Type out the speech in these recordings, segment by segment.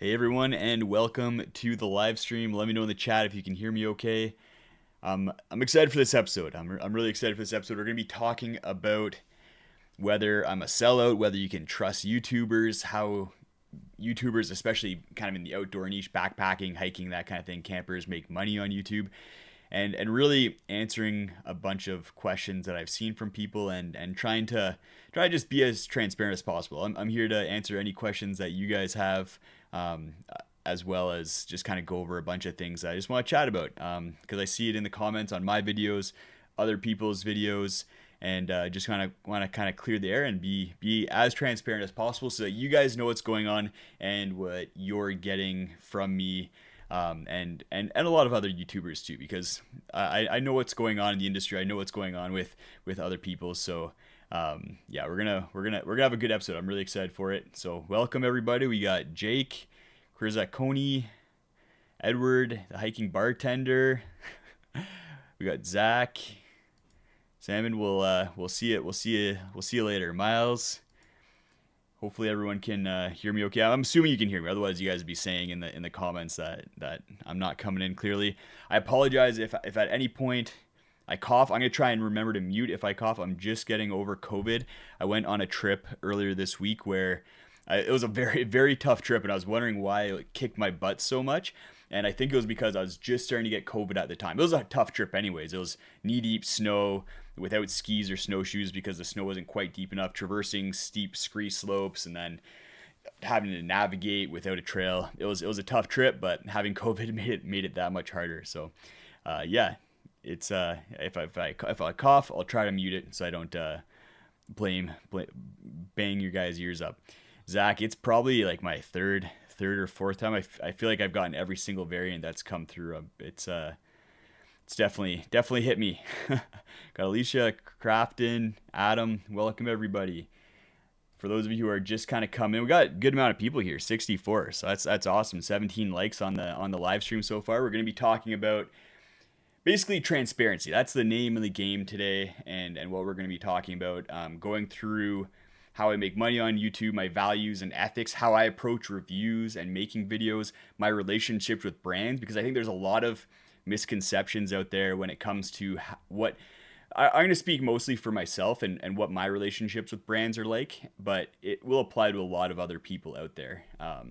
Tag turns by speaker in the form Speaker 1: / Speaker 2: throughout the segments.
Speaker 1: Hey everyone, and welcome to the live stream. Let me know in the chat if you can hear me okay. I'm excited for this episode. I'm really excited for this episode. We're going to be talking about whether I'm a sellout, whether you can trust YouTubers, how YouTubers, especially kind of in the outdoor niche, backpacking, hiking, that kind of thing, campers make money on YouTube, and really answering a bunch of questions that I've seen from people and try to just be as transparent as possible. I'm here to answer any questions that you guys have, um, as well as just kind of go over a bunch of things that I just want to chat about, because I see it in the comments on my videos, other people's videos, and just kind of want to kind of clear the air and be as transparent as possible so that you guys know what's going on and what you're getting from me, and a lot of other YouTubers too, because I know what's going on in the industry. I know what's going on with other people. So yeah, we're gonna have a good episode. I'm really excited for it. So welcome everybody. We got Jake, Krizakoni, Edward, the hiking bartender. We got Zach, Salmon. We'll see it. We'll see you later, Miles. Hopefully everyone can hear me okay. I'm assuming you can hear me. Otherwise, you guys would be saying in the comments that I'm not coming in clearly. I apologize if at any point I cough. I'm gonna try and remember to mute if I cough. I'm just getting over COVID. I went on a trip earlier this week where it was a very tough trip, and I was wondering why it kicked my butt so much. And I think it was because I was just starting to get COVID at the time. It was a tough trip, anyways. It was knee-deep snow without skis or snowshoes because the snow wasn't quite deep enough, traversing steep scree slopes, and then having to navigate without a trail. It was a tough trip, but having COVID made it that much harder. So, yeah, it's if I cough, I'll try to mute it so I don't blame bang your guys' ears up. Zach, it's probably like my third or fourth time. I feel like I've gotten every single variant that's come through. It's definitely hit me. Got Alicia, Crafton, Adam. Welcome everybody. For those of you who are just kind of coming in, we got a good amount of people here, 64. So that's awesome. 17 likes on the live stream so far. We're going to be talking about basically transparency. That's the name of the game today, and what we're going to be talking about. Going through how I make money on YouTube, my values and ethics, how I approach reviews and making videos, my relationships with brands, because I think there's a lot of misconceptions out there when it comes to what I'm going to speak mostly for myself and what my relationships with brands are like, but it will apply to a lot of other people out there.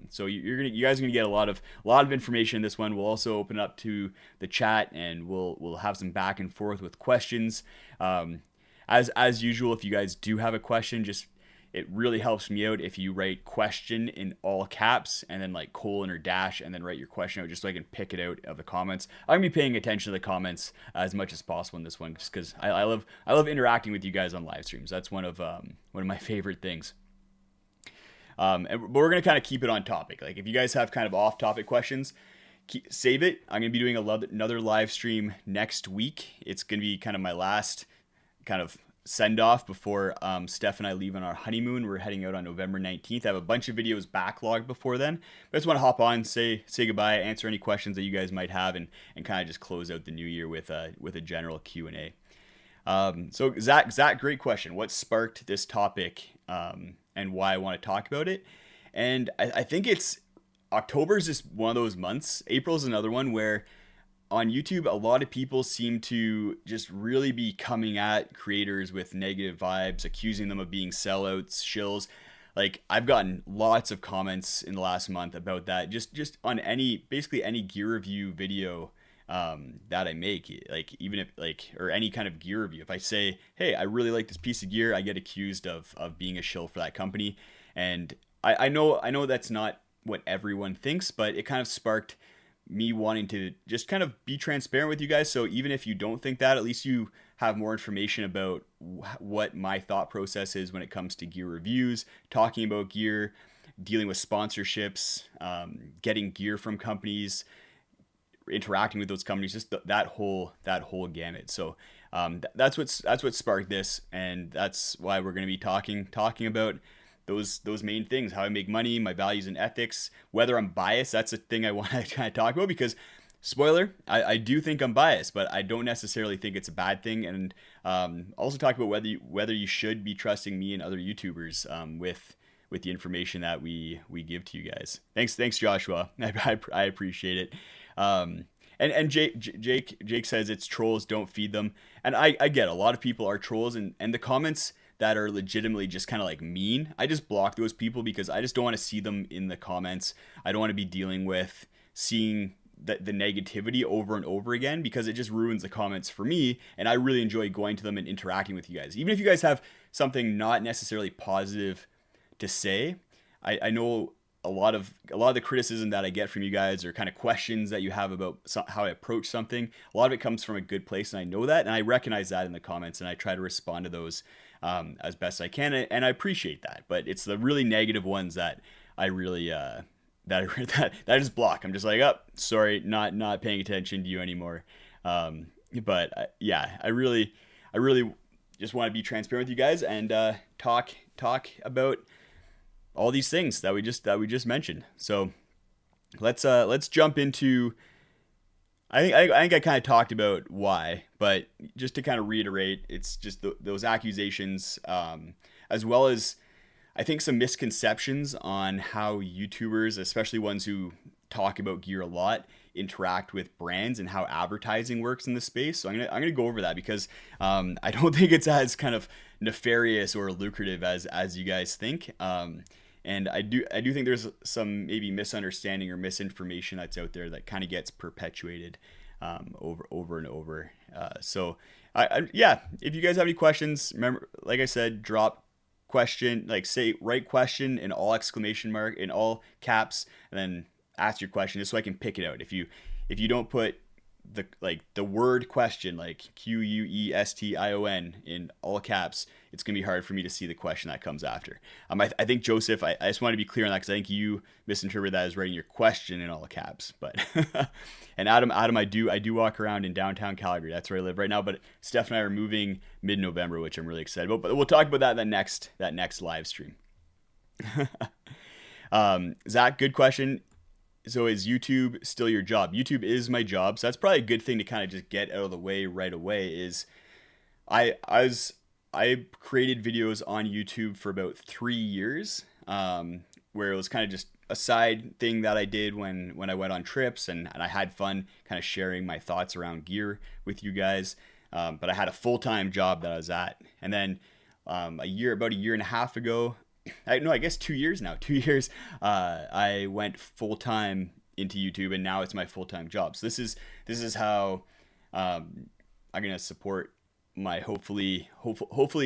Speaker 1: So you guys are gonna get a lot of information in this one. We'll also open up to the chat, and we'll have some back and forth with questions. As usual, if you guys do have a question, just it really helps me out if you write question in all caps and then like colon or dash and then write your question out just so I can pick it out of the comments. I'm gonna be paying attention to the comments as much as possible in this one, just because I love interacting with you guys on live streams. That's one of my favorite things. But we're gonna kind of keep it on topic. Like if you guys have kind of off topic questions, save it. I'm gonna be doing another live stream next week. It's gonna be kind of my last kind of send off before Steph and I leave on our honeymoon. We're heading out on November 19th. I have a bunch of videos backlogged before then. But I just want to hop on, say goodbye, answer any questions that you guys might have, and kind of just close out the new year with a general Q&A. So Zach, great question. What sparked this topic, and why I want to talk about it? And I think it's October is just one of those months. April is another one where on YouTube, a lot of people seem to just really be coming at creators with negative vibes, accusing them of being sellouts, shills. Like I've gotten lots of comments in the last month about that. Just on basically any gear review video that I make, like even if or any kind of gear review. If I say, hey, I really like this piece of gear, I get accused of being a shill for that company. And I know that's not what everyone thinks, but it kind of sparked me wanting to just kind of be transparent with you guys. So even if you don't think that, at least you have more information about what my thought process is when it comes to gear reviews, talking about gear, dealing with sponsorships, getting gear from companies, interacting with those companies, just that whole gamut. So that's what sparked this, and that's why we're going to be talking about those main things: how I make money, my values and ethics, whether I'm biased. That's a thing I want to kind of talk about, because spoiler, I do think I'm biased, but I don't necessarily think it's a bad thing. And also talk about whether you should be trusting me and other YouTubers with the information that we give to you guys. Thanks, Joshua. I appreciate it. And Jake says it's trolls, don't feed them. And I get a lot of people are trolls, and the comments that are legitimately just kind of like mean, I just block those people because I just don't want to see them in the comments. I don't want to be dealing with seeing the negativity over and over again, because it just ruins the comments for me, and I really enjoy going to them and interacting with you guys. Even if you guys have something not necessarily positive to say, I know a lot of the criticism that I get from you guys, or kind of questions that you have about how I approach something, a lot of it comes from a good place, and I know that, and I recognize that in the comments, and I try to respond to those as best I can, and I appreciate that. But it's the really negative ones that I really that I just block. I'm just like, oh, sorry, not paying attention to you anymore. But yeah, I really just want to be transparent with you guys and talk about all these things that we just mentioned. So let's jump into. I think I kind of talked about why, but just to kind of reiterate, it's just those accusations, as well as I think some misconceptions on how YouTubers, especially ones who talk about gear a lot, interact with brands and how advertising works in the space. So I'm gonna go over that because I don't think it's as kind of nefarious or lucrative as you guys think. And I do think there's some maybe misunderstanding or misinformation that's out there that kind of gets perpetuated over and over. So yeah, if you guys have any questions, remember, like I said, drop question, like say write question in all exclamation mark in all caps, and then ask your question just so I can pick it out. If you don't put the word question, like QUESTION in all caps, it's gonna be hard for me to see the question that comes after. I think Joseph, I just want to be clear on that because I think you misinterpreted that as writing your question in all caps. But and Adam, I do walk around in downtown Calgary. That's where I live right now. But Steph and I are moving mid-November, which I'm really excited about. But we'll talk about that in that next live stream. Zach, good question. So is YouTube still your job? YouTube is my job. So that's probably a good thing to kind of just get out of the way right away. Is I created videos on YouTube for about 3 years, where it was kind of just a side thing that I did when I went on trips, and I had fun kind of sharing my thoughts around gear with you guys. But I had a full-time job that I was at. And then about a year and a half ago, I guess 2 years now. 2 years, I went full time into YouTube, and now it's my full time job. So this is how I'm gonna support my hopefully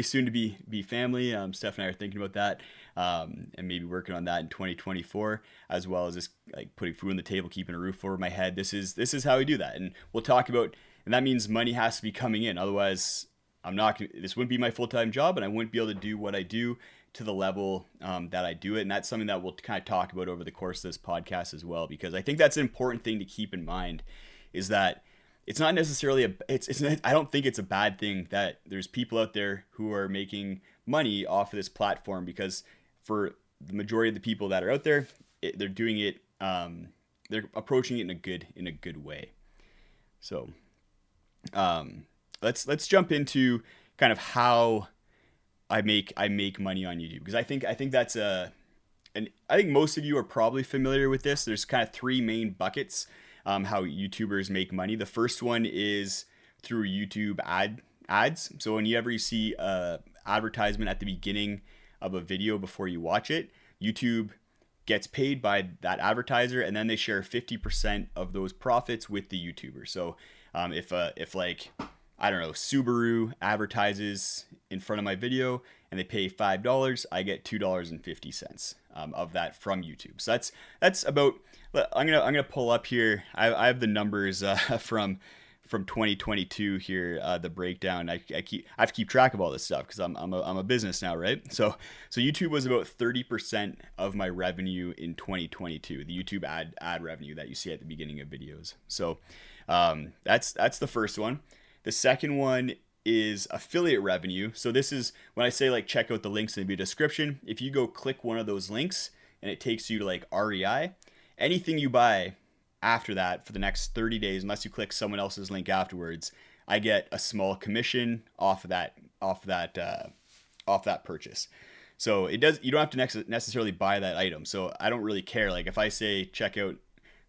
Speaker 1: soon to be family. Steph and I are thinking about that, and maybe working on that in 2024, as well as just like putting food on the table, keeping a roof over my head. This is how we do that, and we'll talk about. And that means money has to be coming in. Otherwise, this wouldn't be my full time job, and I wouldn't be able to do what I do to the level that I do it. And that's something that we'll kind of talk about over the course of this podcast as well, because I think that's an important thing to keep in mind, is that it's not necessarily I don't think it's a bad thing that there's people out there who are making money off of this platform, because for the majority of the people that are out there, they're doing it, they're approaching it in a good way. So let's jump into kind of how I make money on YouTube, because I think that's and I think most of you are probably familiar with this. There's kind of three main buckets how YouTubers make money. The first one is through YouTube ads. So whenever you see a advertisement at the beginning of a video before you watch it, YouTube gets paid by that advertiser, and then they share 50% of those profits with the YouTuber. So if like, I don't know, Subaru advertises in front of my video and they pay $5, I get $2.50 of that from YouTube. So that's about. I'm gonna pull up here. I have the numbers from 2022 here, the breakdown. I have to keep track of all this stuff because I'm a business now, right? So YouTube was about 30% of my revenue in 2022. The YouTube ad revenue that you see at the beginning of videos. So that's the first one. The second one is affiliate revenue. So this is when I say like check out the links in the video description. If you go click one of those links and it takes you to like REI, anything you buy after that for the next 30 days, unless you click someone else's link afterwards, I get a small commission off that purchase. So you don't have to necessarily buy that item. So I don't really care. Like if I say check out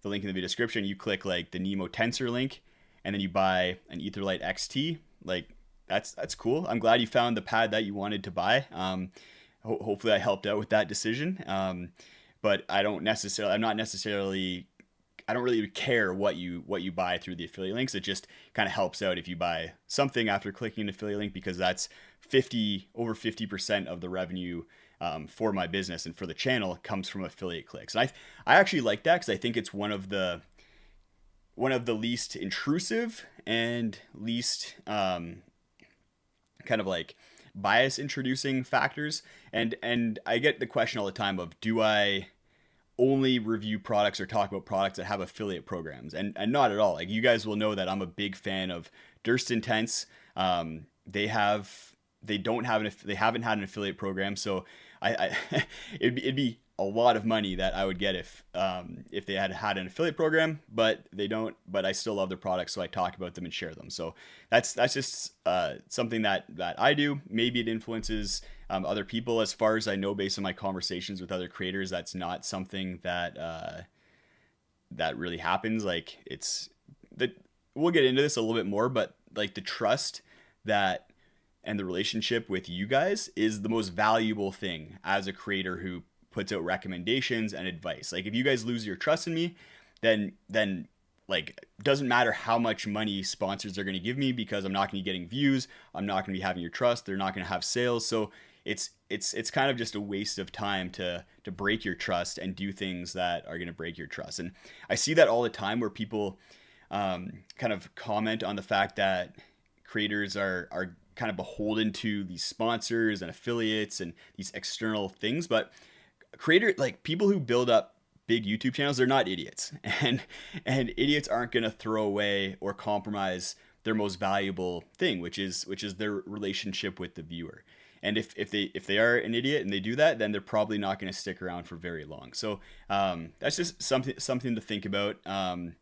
Speaker 1: the link in the video description, you click like the Nemo Tensor link, and then you buy an Etherlight XT. Like that's cool. I'm glad you found the pad that you wanted to buy. Hopefully I helped out with that decision. But I don't really care what you buy through the affiliate links. It just kind of helps out if you buy something after clicking an affiliate link, because that's over 50% of the revenue for my business and for the channel comes from affiliate clicks. And I actually like that because I think it's one of the least intrusive and least kind of like bias introducing factors. And I get the question all the time of, do I only review products or talk about products that have affiliate programs? And not at all. Like, you guys will know that I'm a big fan of Durst Intense. They haven't had an affiliate program, so it'd be a lot of money that I would get if they had had an affiliate program, but they don't. But I still love their products, so I talk about them and share them. So that's just something that I do. Maybe it influences other people. As far as I know, based on my conversations with other creators, that's not something that really happens. Like, we'll get into this a little bit more, but like the trust and the relationship with you guys is the most valuable thing as a creator who puts out recommendations and advice. Like, if you guys lose your trust in me, then like, doesn't matter how much money sponsors are going to give me, because I'm not going to be getting views. I'm not going to be having your trust. They're not going to have sales. So it's kind of just a waste of time to break your trust and do things that are going to break your trust. And I see that all the time, where people kind of comment on the fact that creators are kind of beholden to these sponsors and affiliates and these external things. But people who build up big YouTube channels, they're not idiots, and idiots aren't going to throw away or compromise their most valuable thing, which is their relationship with the viewer. And if they are an idiot and they do that, then they're probably not going to stick around for very long. So that's just something to think about. And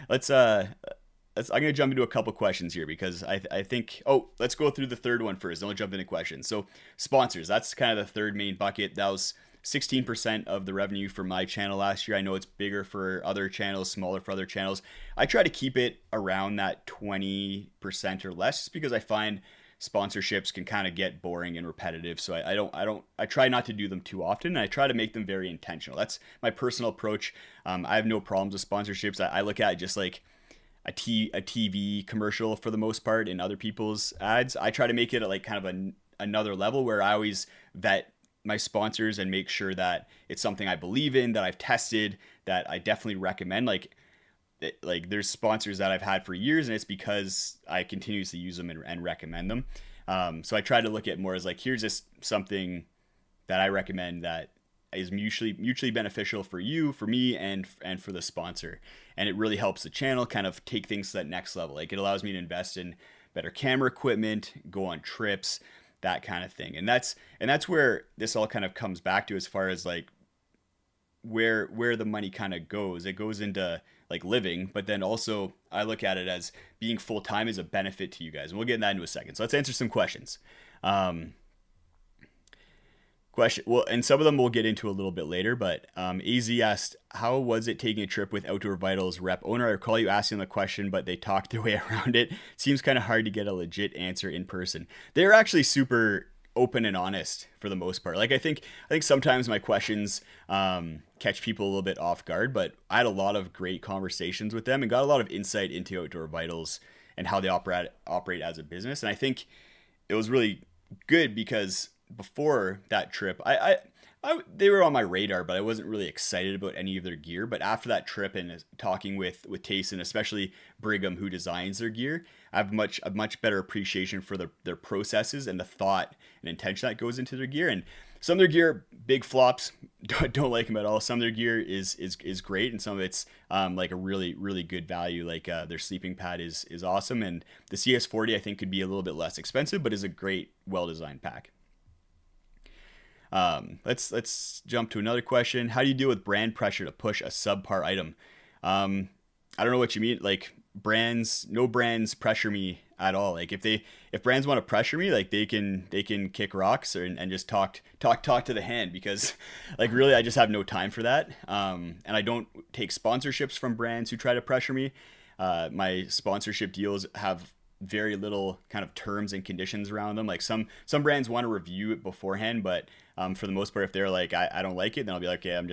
Speaker 1: let's I'm going to jump into a couple questions here, because I think, let's go through the third one first, then we'll jump into questions. So sponsors, that's kind of the third main bucket. That was 16% of the revenue for my channel last year. I know it's bigger for other channels, smaller for other channels. I try to keep it around that 20% or less, just because I find sponsorships can kind of get boring and repetitive. So I try not to do them too often. And I try to make them very intentional. That's my personal approach. I have no problems with sponsorships. I look at it just like a TV commercial for the most part in other people's ads. I try to make it at like kind of another level, where I always vet my sponsors and make sure that it's something I believe in, that I've tested, that I definitely recommend. Like there's sponsors that I've had for years, and it's because I continuously use them and recommend them. So I try to look at more as like, here's just something that I recommend that is mutually beneficial for you, for me, and for the sponsor. And it really helps the channel kind of take things to that next level. Like, it allows me to invest in better camera equipment, go on trips, that kind of thing. And that's where this all kind of comes back to, as far as like where the money kind of goes. It goes into like living, but then also I look at it as being full-time is a benefit to you guys. And we'll get into that in a second. So let's answer some questions. And some of them we'll get into a little bit later, but AZ asked, how was it taking a trip with Outdoor Vitals rep owner? I recall you asking the question, but they talked their way around it. Seems kind of hard to get a legit answer in person. They're actually super open and honest for the most part. Like, I think sometimes my questions catch people a little bit off guard, but I had a lot of great conversations with them and got a lot of insight into Outdoor Vitals and how they operate as a business. And I think it was really good, because before that trip, they were on my radar, but I wasn't really excited about any of their gear. But after that trip and talking with Tayson, especially Brigham, who designs their gear, I have a much better appreciation for their processes and the thought and intention that goes into their gear. And some of their gear, big flops, don't like them at all. Some of their gear is great, and some of it's like a really, really good value. Like their sleeping pad is awesome, and the CS40 I think could be a little bit less expensive, but is a great, well-designed pack. Let's jump to another question. How do you deal with brand pressure to push a subpar item? I don't know what you mean. Like, no brands pressure me at all. Like if brands want to pressure me, like they can kick rocks and just talk to the hand, because like really I just have no time for that. And I don't take sponsorships from brands who try to pressure me. My sponsorship deals have very little kind of terms and conditions around them. Like some brands want to review it beforehand, but for the most part, if they're like I don't like it, then I'll be like, okay, I'm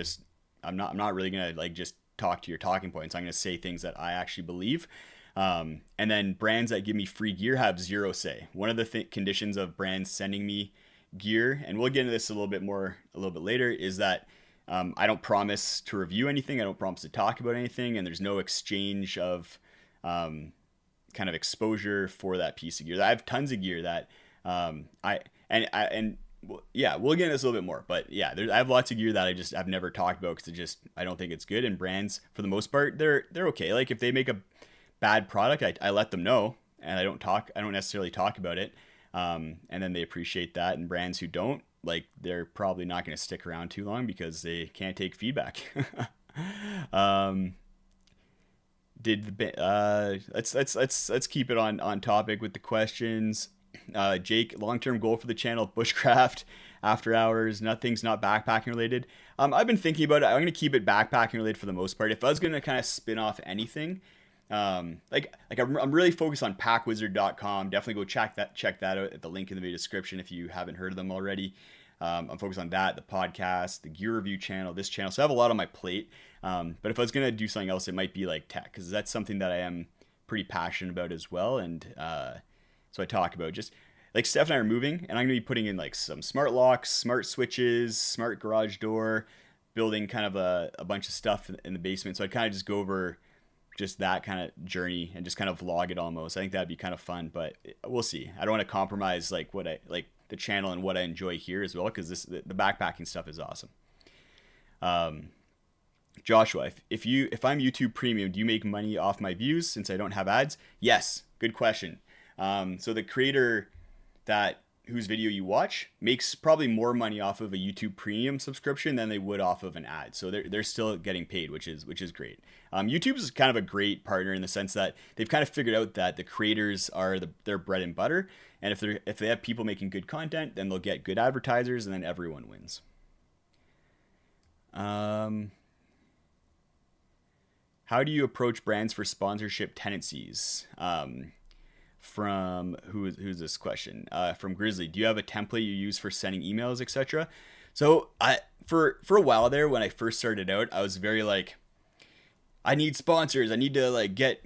Speaker 1: not really gonna like just talk to your talking points. I'm gonna say things that I actually believe. And then brands that give me free gear have zero say. One of the conditions of brands sending me gear, and we'll get into this a little bit later, is that I don't promise to review anything. I don't promise to talk about anything, and there's no exchange of kind of exposure for that piece of gear. I have tons of gear that yeah, we'll get into this a little bit more, but yeah, I have lots of gear that I've never talked about because I don't think it's good. And brands, for the most part, they're okay. Like if they make a bad product, I let them know, and I don't necessarily talk about it. And then they appreciate that. And brands who don't, like, they're probably not going to stick around too long because they can't take feedback. Let's keep it on topic with the questions. Jake, long-term goal for the channel: bushcraft, after hours, nothing's not backpacking related. I've been thinking about it. I'm going to keep it backpacking related for the most part. If I was going to kind of spin off anything, I'm really focused on packwizard.com. Definitely go check that out at the link in the video description if you haven't heard of them already. I'm focused on that, the podcast, the gear review channel, this channel. So I have a lot on my plate. But if I was going to do something else, it might be like tech, because that's something that I am pretty passionate about as well. And so I talk about just like Steph and I are moving, and I'm going to be putting in like some smart locks, smart switches, smart garage door, building kind of a bunch of stuff in the basement. So I'd kind of just go over just that kind of journey and just kind of vlog it almost. I think that'd be kind of fun, but we'll see. I don't want to compromise like what I like the channel and what I enjoy here as well, because the backpacking stuff is awesome. Joshua, if I'm YouTube Premium, do you make money off my views since I don't have ads? Yes, good question. So the creator whose video you watch makes probably more money off of a YouTube Premium subscription than they would off of an ad. So they're still getting paid, which is great. YouTube is kind of a great partner in the sense that they've kind of figured out that the creators are their bread and butter, and if they have people making good content, then they'll get good advertisers, and then everyone wins. How do you approach brands for sponsorship tendencies? From who's this question? From Grizzly. Do you have a template you use for sending emails, etc.? So for a while there, when I first started out, I was very like, I need sponsors. I need to like get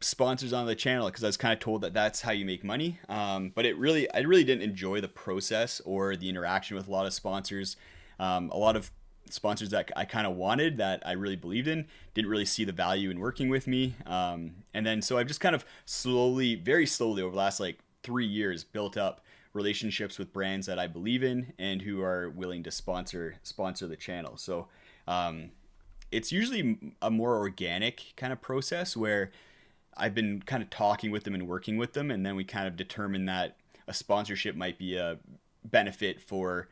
Speaker 1: sponsors on the channel, because I was kind of told that that's how you make money. But I really didn't enjoy the process or the interaction with a lot of sponsors. A lot of sponsors that I kind of wanted, that I really believed in, didn't really see the value in working with me. And then so I've just kind of very slowly over the last like 3 years built up relationships with brands that I believe in and who are willing to sponsor the channel. So it's usually a more organic kind of process where I've been kind of talking with them and working with them, and then we kind of determine that a sponsorship might be a benefit for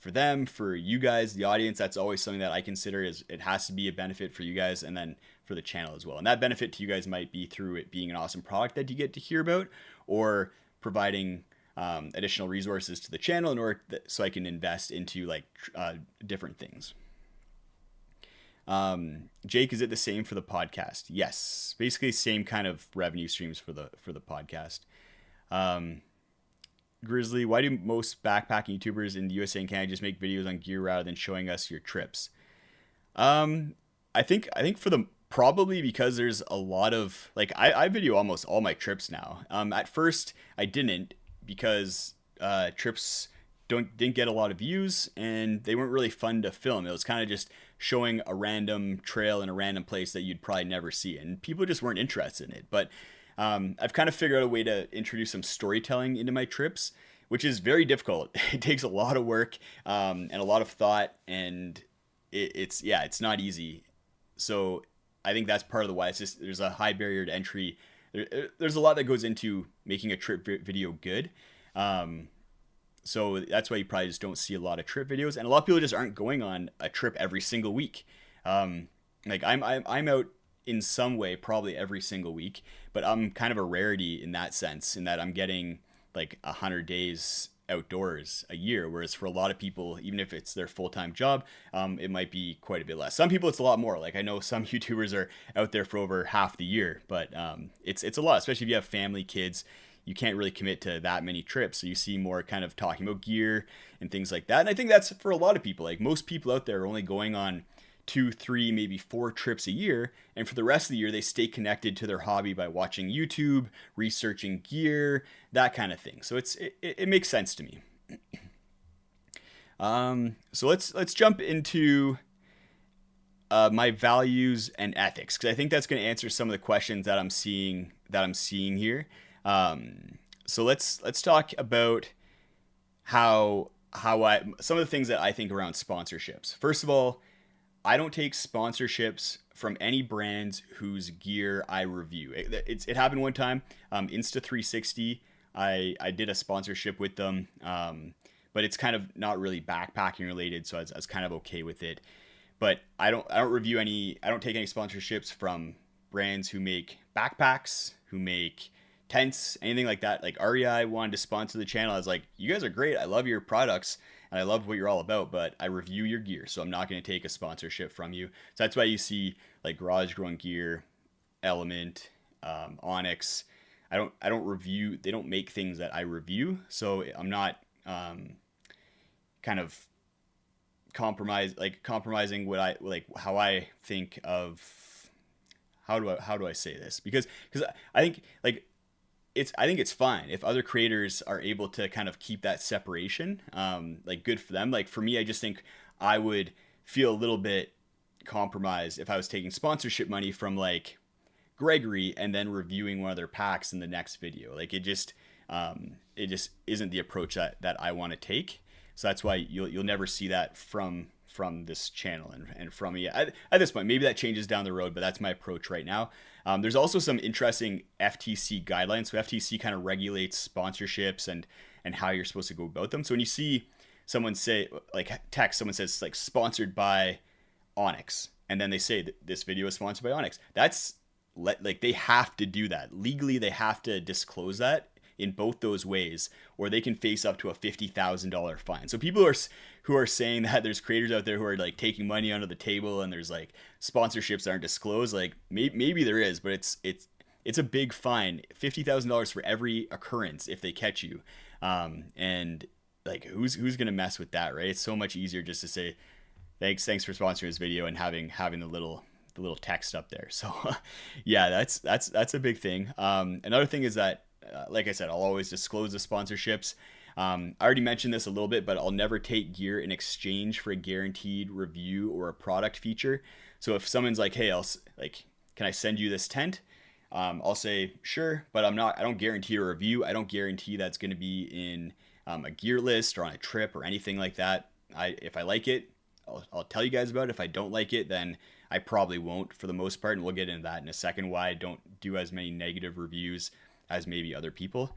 Speaker 1: them, for you guys, the audience. That's always something that I consider is it has to be a benefit for you guys, and then for the channel as well. And that benefit to you guys might be through it being an awesome product that you get to hear about, or providing additional resources to the channel in order so I can invest into like different things. Jake, is it the same for the podcast? Yes, basically same kind of revenue streams for the podcast. Grizzly, why do most backpacking YouTubers in the USA and Canada just make videos on gear rather than showing us your trips? I think probably because there's a lot of like I video almost all my trips now. At first I didn't, because trips didn't get a lot of views and they weren't really fun to film. It was kind of just showing a random trail in a random place that you'd probably never see, and people just weren't interested in it. But I've kind of figured out a way to introduce some storytelling into my trips, which is very difficult. It takes a lot of work and a lot of thought, and it's not easy. So I think that's part of the why. It's just there's a high barrier to entry. There's a lot that goes into making a trip video good. So that's why you probably just don't see a lot of trip videos, and a lot of people just aren't going on a trip every single week. Like I'm out in some way probably every single week, but I'm kind of a rarity in that sense, in that I'm getting like 100 days outdoors a year, whereas for a lot of people, even if it's their full-time job, it might be quite a bit less. Some people it's a lot more. Like I know some YouTubers are out there for over half the year, but it's a lot, especially if you have family, kids. You can't really commit to that many trips, so you see more kind of talking about gear and things like that. And I think that's for a lot of people. Like most people out there are only going on 2, 3, maybe 4 trips a year, and for the rest of the year they stay connected to their hobby by watching YouTube, researching gear, that kind of thing. So it makes sense to me. So let's jump into my values and ethics, because I think that's going to answer some of the questions that I'm seeing here. So let's talk about how I some of the things that I think around sponsorships. First of all, I don't take sponsorships from any brands whose gear I review. It happened one time. Insta360, I did a sponsorship with them, but it's kind of not really backpacking related, so I was kind of okay with it. But I don't review any. I don't take any sponsorships from brands who make backpacks, who make tents, anything like that. Like REI wanted to sponsor the channel. I was like, you guys are great. I love your products and I love what you're all about, but I review your gear, so I'm not going to take a sponsorship from you. So that's why you see like Garage Grown Gear, Element, Onyx. I don't review. They don't make things that I review, so I'm not kind of compromising what I like, how I think of. How do I say this? Because I think like I think it's fine if other creators are able to kind of keep that separation. Like good for them. Like for me, I just think I would feel a little bit compromised if I was taking sponsorship money from like Gregory and then reviewing one of their packs in the next video. Like it just isn't the approach that I want to take. So that's why you'll never see that from this channel and from me at this point. Maybe that changes down the road, but that's my approach right now. There's also some interesting FTC guidelines. So FTC kind of regulates sponsorships and how you're supposed to go about them. So when you see someone say like text, someone says like sponsored by Onyx, and then they say that this video is sponsored by Onyx, that's like they have to do that legally. They have to disclose that in both those ways, or they can face up to a $50,000 fine. So people who are saying that there's creators out there who are like taking money under the table and there's like sponsorships that aren't disclosed, like maybe there is, but it's a big fine, $50,000 for every occurrence if they catch you. And like who's gonna mess with that, right? It's so much easier just to say thanks for sponsoring this video and having the little text up there. So yeah, that's a big thing. Another thing is that like I said, I'll always disclose the sponsorships. I already mentioned this a little bit, but I'll never take gear in exchange for a guaranteed review or a product feature. So if someone's like, hey, can I send you this tent? I'll say sure, but I don't guarantee a review. I don't guarantee that's going to be in a gear list or on a trip or anything like that. If I like it, I'll tell you guys about it. If I don't like it, then I probably won't for the most part. And we'll get into that in a second, why I don't do as many negative reviews as maybe other people.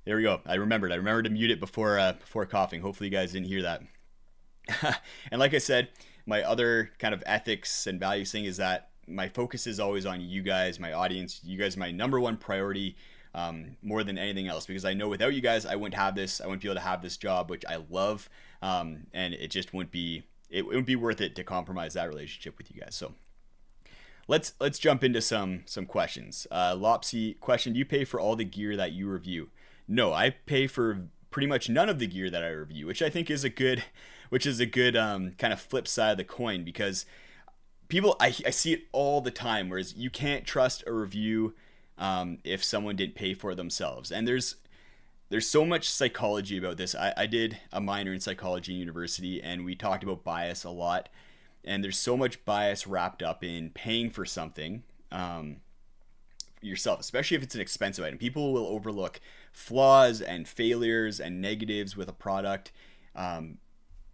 Speaker 1: There we go. I remembered to mute it before coughing. Hopefully you guys didn't hear that. And like I said, my other kind of ethics and values thing is that my focus is always on you guys, my audience. You guys are my number one priority, more than anything else, because I know without you guys, I wouldn't be able to have this job, which I love. And it just wouldn't be worth it to compromise that relationship with you guys. So let's jump into some questions. Lopsy question: do you pay for all the gear that you review? No, I pay for pretty much none of the gear that I review, which I think is a good kind of flip side of the coin, because people, I see it all the time, whereas you can't trust a review if someone didn't pay for it themselves. And there's so much psychology about this. I did a minor in psychology in university, and we talked about bias a lot. And there's so much bias wrapped up in paying for something yourself, especially if it's an expensive item. People will overlook flaws and failures and negatives with a product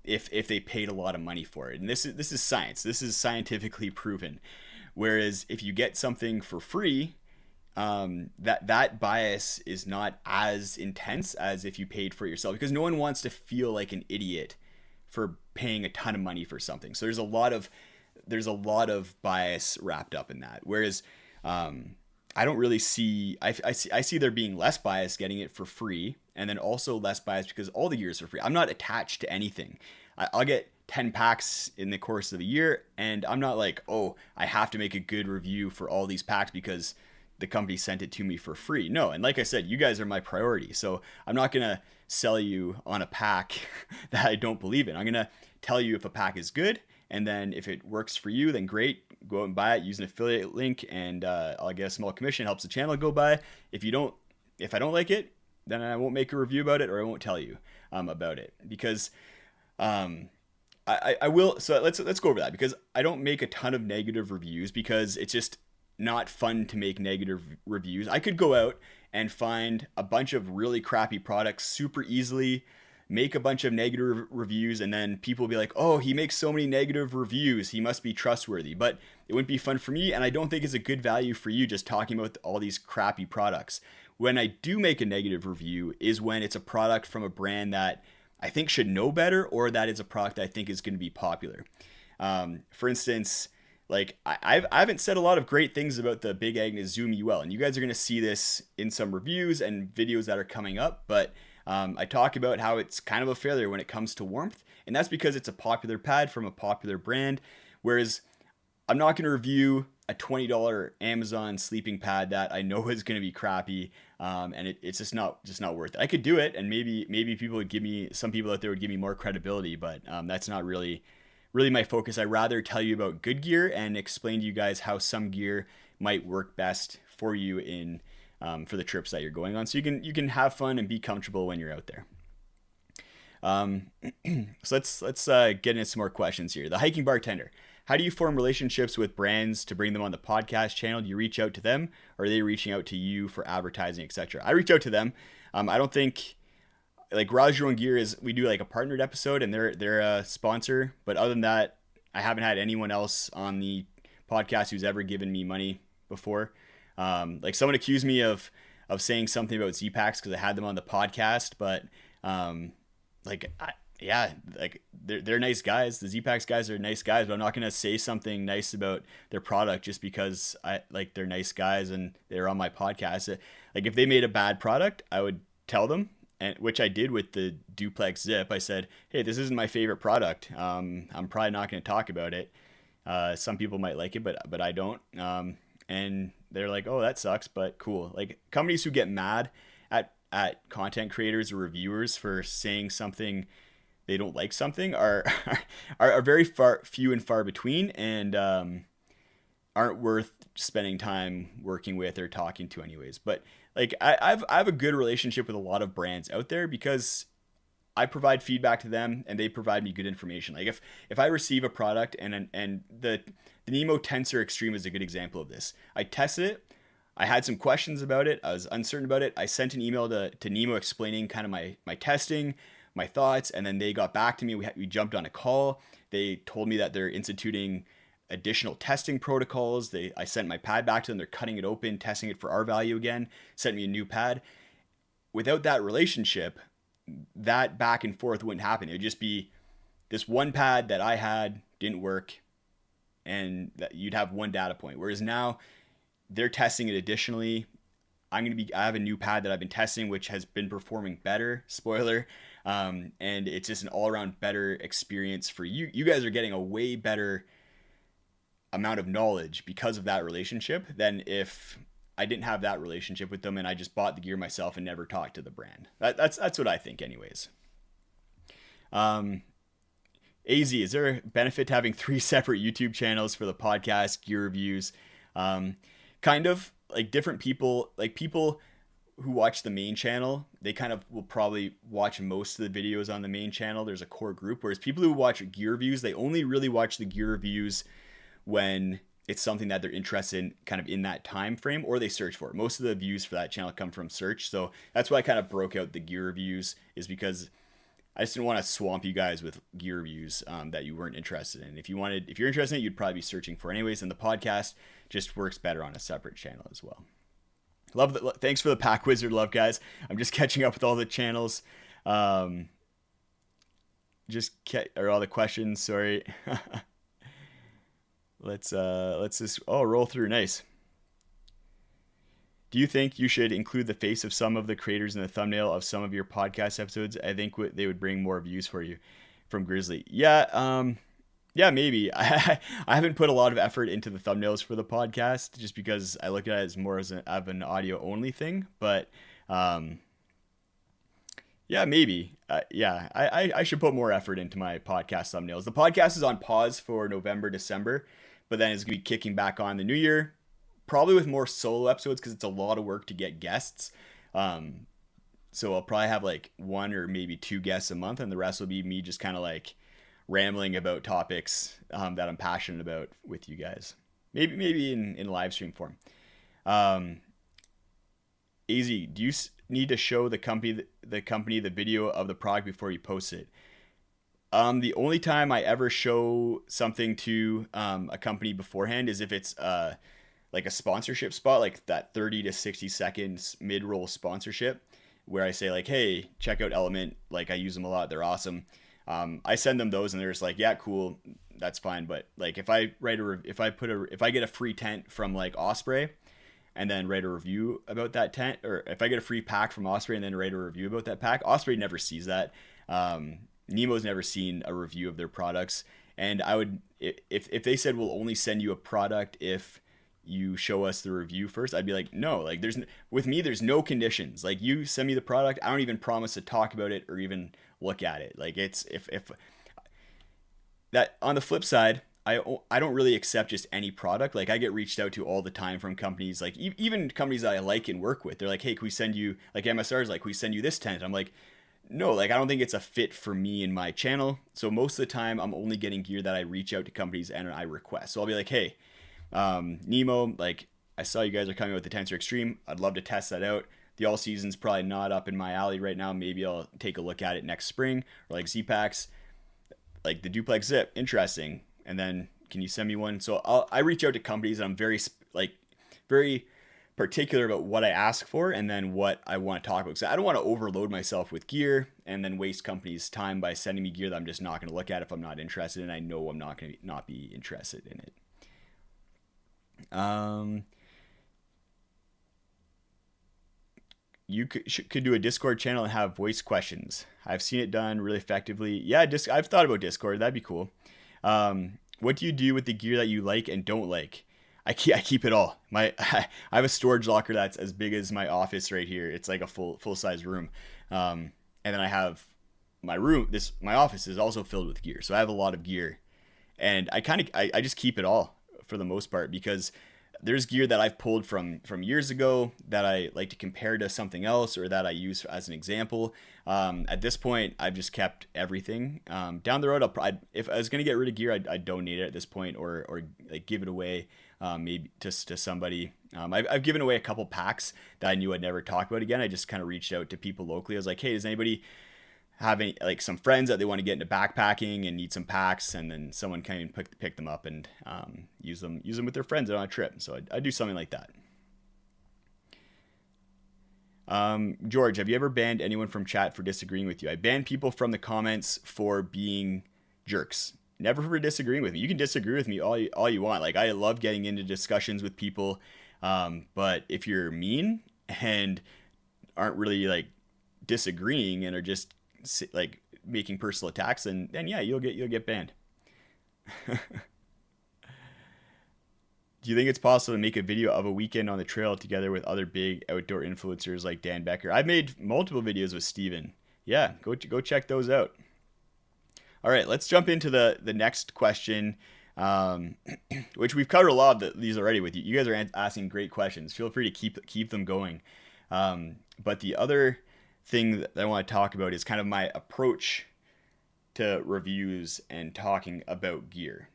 Speaker 1: if they paid a lot of money for it. And this is science. This is scientifically proven. Whereas if you get something for free, that bias is not as intense as if you paid for it yourself, because no one wants to feel like an idiot for paying a ton of money for something. So there's a lot of bias wrapped up in that. Whereas I don't really see I see there being less bias getting it for free, and then also less bias because all the gears are free. I'm not attached to anything. I'll get 10 packs in the course of the year, and I'm not like, oh, I have to make a good review for all these packs because the company sent it to me for free. No, and like I said, you guys are my priority. So I'm not gonna sell you on a pack that I don't believe in. I'm gonna tell you if a pack is good, and then if it works for you, then great, go out and buy it, use an affiliate link, and I'll get a small commission, helps the channel go by. If I don't like it, then I won't make a review about it, or I won't tell you about it, because I will. So let's go over that, because I don't make a ton of negative reviews because it's just not fun to make negative reviews. I could go out and find a bunch of really crappy products super easily, make a bunch of negative reviews, and then people will be like, oh, he makes so many negative reviews, he must be trustworthy. But it wouldn't be fun for me, and I don't think it's a good value for you just talking about all these crappy products. When I do make a negative review is when it's a product from a brand that I think should know better, or that is a product I think is going to be popular. For instance, like I haven't said a lot of great things about the Big Agnes Zoom UL, and you guys are going to see this in some reviews and videos that are coming up, but I talk about how it's kind of a failure when it comes to warmth, and that's because it's a popular pad from a popular brand, whereas I'm not going to review a $20 Amazon sleeping pad that I know is going to be crappy, and it's just not worth it. I could do it, and maybe some people out there would give me more credibility, but that's not really my focus. I'd rather tell you about good gear and explain to you guys how some gear might work best for you in for the trips that you're going on, so you can have fun and be comfortable when you're out there. So let's get into some more questions here. The hiking bartender. How do you form relationships with brands to bring them on the podcast channel? Do you reach out to them, or are they reaching out to you for advertising, etc.? I reach out to them. I don't think, like, Garage Your Own Gear we do like a partnered episode, and they're a sponsor. But other than that, I haven't had anyone else on the podcast who's ever given me money before. Like, someone accused me of saying something about Z-Packs because I had them on the podcast, but they're nice guys. The Z-Packs guys are nice guys, but I'm not gonna say something nice about their product just because they're nice guys and they're on my podcast. Like, if they made a bad product, I would tell them, and which I did with the Duplex Zip. I said, hey, this isn't my favorite product. I'm probably not going to talk about it. Some people might like it, but I don't. And they're like, oh, that sucks, but cool. Like, companies who get mad at content creators or reviewers for saying something they don't like something are very few and far between, and aren't worth spending time working with or talking to anyways. But like, I have a good relationship with a lot of brands out there because I provide feedback to them and they provide me good information. Like, if I receive a product, and the Nemo Tensor Extreme is a good example of this. I tested it. I had some questions about it. I was uncertain about it. I sent an email to Nemo explaining kind of my testing, my thoughts, and then they got back to me. We jumped on a call. They told me that they're instituting additional testing protocols. I sent my pad back to them. They're cutting it open, testing it for R value again, sent me a new pad. Without that relationship, that back and forth wouldn't happen. It would just be this one pad that I had didn't work, and that you'd have one data point. Whereas now they're testing it additionally. I have a new pad that I've been testing, which has been performing better. Spoiler. And it's just an all around better experience for you. You guys are getting a way better amount of knowledge because of that relationship than if I didn't have that relationship with them and I just bought the gear myself and never talked to the brand. That's what I think anyways. AZ, is there a benefit to having 3 separate YouTube channels for the podcast, gear reviews? Kind of. Like, different people, like people who watch the main channel, they kind of will probably watch most of the videos on the main channel. There's a core group, whereas people who watch gear reviews, they only really watch the gear reviews when it's something that they're interested in, kind of in that time frame, or they search for it. Most of the views for that channel come from search. So that's why I kind of broke out the gear reviews, is because I just didn't want to swamp you guys with gear reviews that you weren't interested in. If you're interested in it, you'd probably be searching for it anyways. And the podcast just works better on a separate channel as well. Thanks for the Pack Wizard love, guys. I'm just catching up with all the channels. or all the questions. Sorry. Let's just roll through. Nice. Do you think you should include the face of some of the creators in the thumbnail of some of your podcast episodes? I think they would bring more views for you. From Grizzly. Yeah, yeah, maybe. I haven't put a lot of effort into the thumbnails for the podcast just because I look at it as more as of an audio only thing. But yeah, maybe. Yeah, I should put more effort into my podcast thumbnails. The podcast is on pause for November, December, but then it's going to be kicking back on the new year, probably with more solo episodes because it's a lot of work to get guests. So I'll probably have like one or maybe two guests a month, and the rest will be me just kind of like rambling about topics that I'm passionate about with you guys. Maybe in live stream form. AZ, do you need to show the company the video of the product before you post it? The only time I ever show something to a company beforehand is if it's like a sponsorship spot, like that 30 to 60 seconds mid-roll sponsorship, where I say like, hey, check out Element. Like I use them a lot. They're awesome. I send them those and they're just like, yeah, cool. That's fine. But like if I get a free tent from like Osprey and then write a review about that tent, or if I get a free pack from Osprey and then write a review about that pack, Osprey never sees that. Nemo's never seen a review of their products. And I would, if they said we'll only send you a product if you show us the review first, I'd be like, no, like with me, there's no conditions. Like you send me the product, I don't even promise to talk about it or even look at it. Like it's, if that, on the flip side, I don't really accept just any product. Like I get reached out to all the time from companies, like even companies that I like and work with. They're like, hey, can we send you, like MSR's like, can we send you this tent? I'm like, no, like I don't think it's a fit for me and my channel. So most of the time I'm only getting gear that I reach out to companies and I request. So I'll be like, hey, Nemo, like I saw you guys are coming with the Tensor Extreme. I'd love to test that out. The all season's probably not up in my alley right now. Maybe I'll take a look at it next spring. Or like Z-Packs, like the duplex zip, interesting. And then can you send me one? So I reach out to companies and I'm very particular about what I ask for and then what I want to talk about. So I don't want to overload myself with gear and then waste companies' time by sending me gear that I'm just not going to look at if I'm not interested, and I know I'm not going to not be interested in it. You could do a Discord channel and have voice questions. I've seen it done really effectively. Yeah, I've thought about Discord. That'd be cool. What do you do with the gear that you like and don't like? I keep it all. I have a storage locker that's as big as my office right here. It's like a full size room. And then I have my room. My office is also filled with gear. So I have a lot of gear, and I just keep it all for the most part, because there's gear that I've pulled from years ago that I like to compare to something else or that I use as an example. At this point, I've just kept everything. Down the road, if I was going to get rid of gear, I'd donate it at this point, or like give it away, maybe to somebody. I've given away a couple packs that I knew I'd never talk about again. I just kind of reached out to people locally. I was like, hey, does anybody have any, like some friends that they want to get into backpacking and need some packs, and then someone can pick them up and use them with their friends on a trip. So I do something like that. George, have you ever banned anyone from chat for disagreeing with you? I ban people from the comments for being jerks, never for disagreeing with me. You can disagree with me all you want. Like I love getting into discussions with people, but if you're mean and aren't really like disagreeing and are just like making personal attacks, then yeah, you'll get banned. Do you think it's possible to make a video of a weekend on the trail together with other big outdoor influencers like Dan Becker? I've made multiple videos with Steven. Yeah, go check those out. All right, let's jump into the next question, which we've covered a lot of these already with you. You guys are asking great questions. Feel free to keep them going. But the other thing that I want to talk about is kind of my approach to reviews and talking about gear.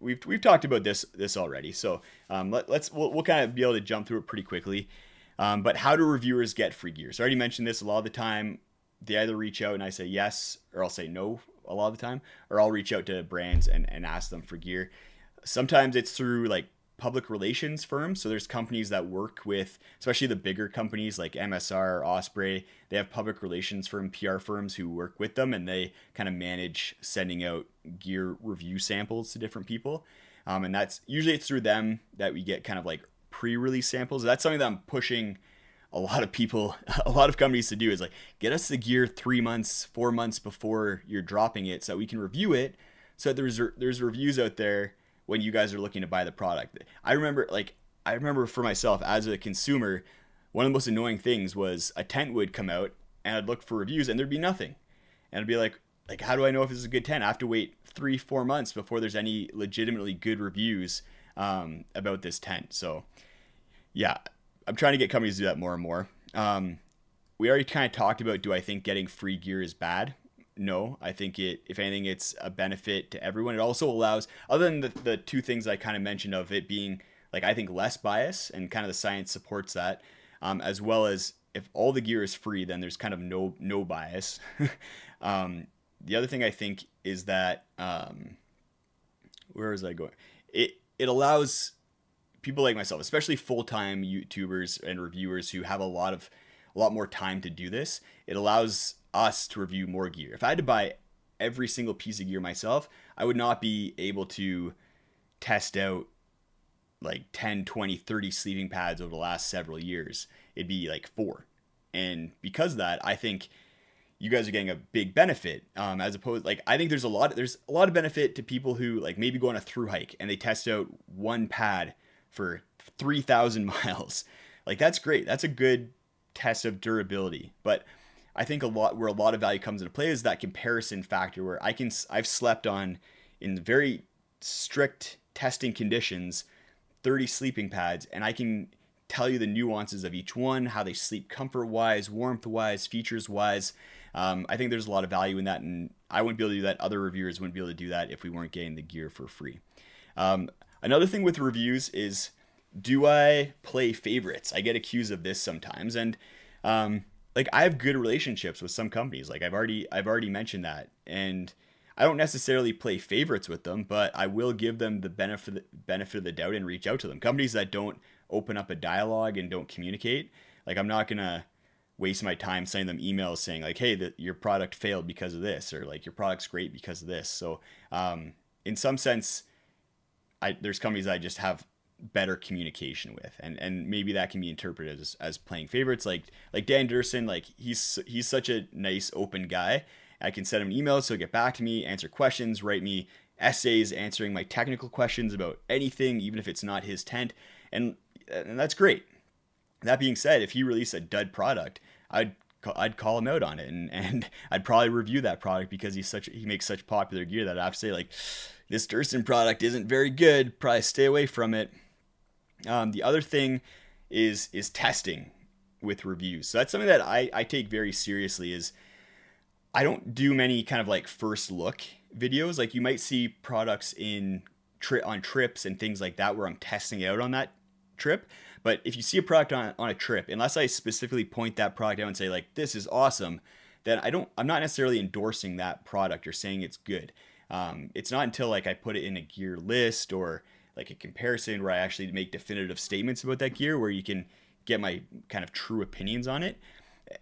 Speaker 1: We've talked about this already, so we'll kind of be able to jump through it pretty quickly. But how do reviewers get free gear? So I already mentioned this. A lot of the time, they either reach out and I say yes, or I'll say no a lot of the time, or I'll reach out to brands and ask them for gear. Sometimes it's through like public relations firms. So there's companies that work with, especially the bigger companies like MSR, Osprey. They have public relations firm, PR firms who work with them, and they kind of manage sending out gear review samples to different people. And that's usually it's through them that we get kind of like pre-release samples. That's something that I'm pushing a lot of people, a lot of companies to do, is like get us the gear 3 months, 4 months before you're dropping it so that we can review it. So there's reviews out there when you guys are looking to buy the product. I remember for myself as a consumer, one of the most annoying things was a tent would come out and I'd look for reviews and there'd be nothing. And I'd be like, how do I know if this is a good tent? I have to wait 3-4 months before there's any legitimately good reviews about this tent. So yeah, I'm trying to get companies to do that more and more. We already kind of talked about, do I think getting free gear is bad? No, I think if anything, it's a benefit to everyone. It also allows, other than the two things I kind of mentioned of it being like, I think less bias, and kind of the science supports that, as well as if all the gear is free, then there's kind of no bias. The other thing I think is that, where was I going? It allows people like myself, especially full-time YouTubers and reviewers who have a lot more time to do this. It allows us to review more gear. If I had to buy every single piece of gear myself, I would not be able to test out like 10, 20, 30 sleeping pads over the last several years. It'd be like 4. And because of that, I think you guys are getting a big benefit, as opposed, like, I think there's a lot of benefit to people who like maybe go on a through hike and they test out one pad for 3,000 miles. Like, that's great. That's a good test of durability. But I think where a lot of value comes into play is that comparison factor, where I've slept on, in very strict testing conditions, 30 sleeping pads, and I can tell you the nuances of each one, how they sleep comfort wise, warmth wise, features wise. I think there's a lot of value in that, and I wouldn't be able to do that. Other reviewers wouldn't be able to do that if we weren't getting the gear for free. Another thing with reviews is, do I play favorites? I get accused of this sometimes, and like, I have good relationships with some companies. Like, I've already mentioned that, and I don't necessarily play favorites with them, but I will give them the benefit of the doubt and reach out to them. Companies that don't open up a dialogue and don't communicate, like, I'm not gonna waste my time sending them emails saying like, hey, your product failed because of this, or like, your product's great because of this. So in some sense, there's companies I just have better communication with, and maybe that can be interpreted as playing favorites. Like Dan Durson, like, he's such a nice, open guy. I can send him an email, so he'll get back to me, answer questions, write me essays answering my technical questions about anything, even if it's not his tent, and that's great. That being said, if he released a dud product, I'd call him out on it, and I'd probably review that product, because he makes such popular gear that I have to say, like, this Durson product isn't very good, probably stay away from it. The other thing is testing with reviews. So that's something that I take very seriously. Is I don't do many kind of like first look videos. Like, you might see products on trips and things like that where I'm testing it out on that trip. But if you see a product on a trip, unless I specifically point that product out and say like, this is awesome, then I'm not necessarily endorsing that product or saying it's good. It's not until like I put it in a gear list or like a comparison where I actually make definitive statements about that gear, where you can get my kind of true opinions on it.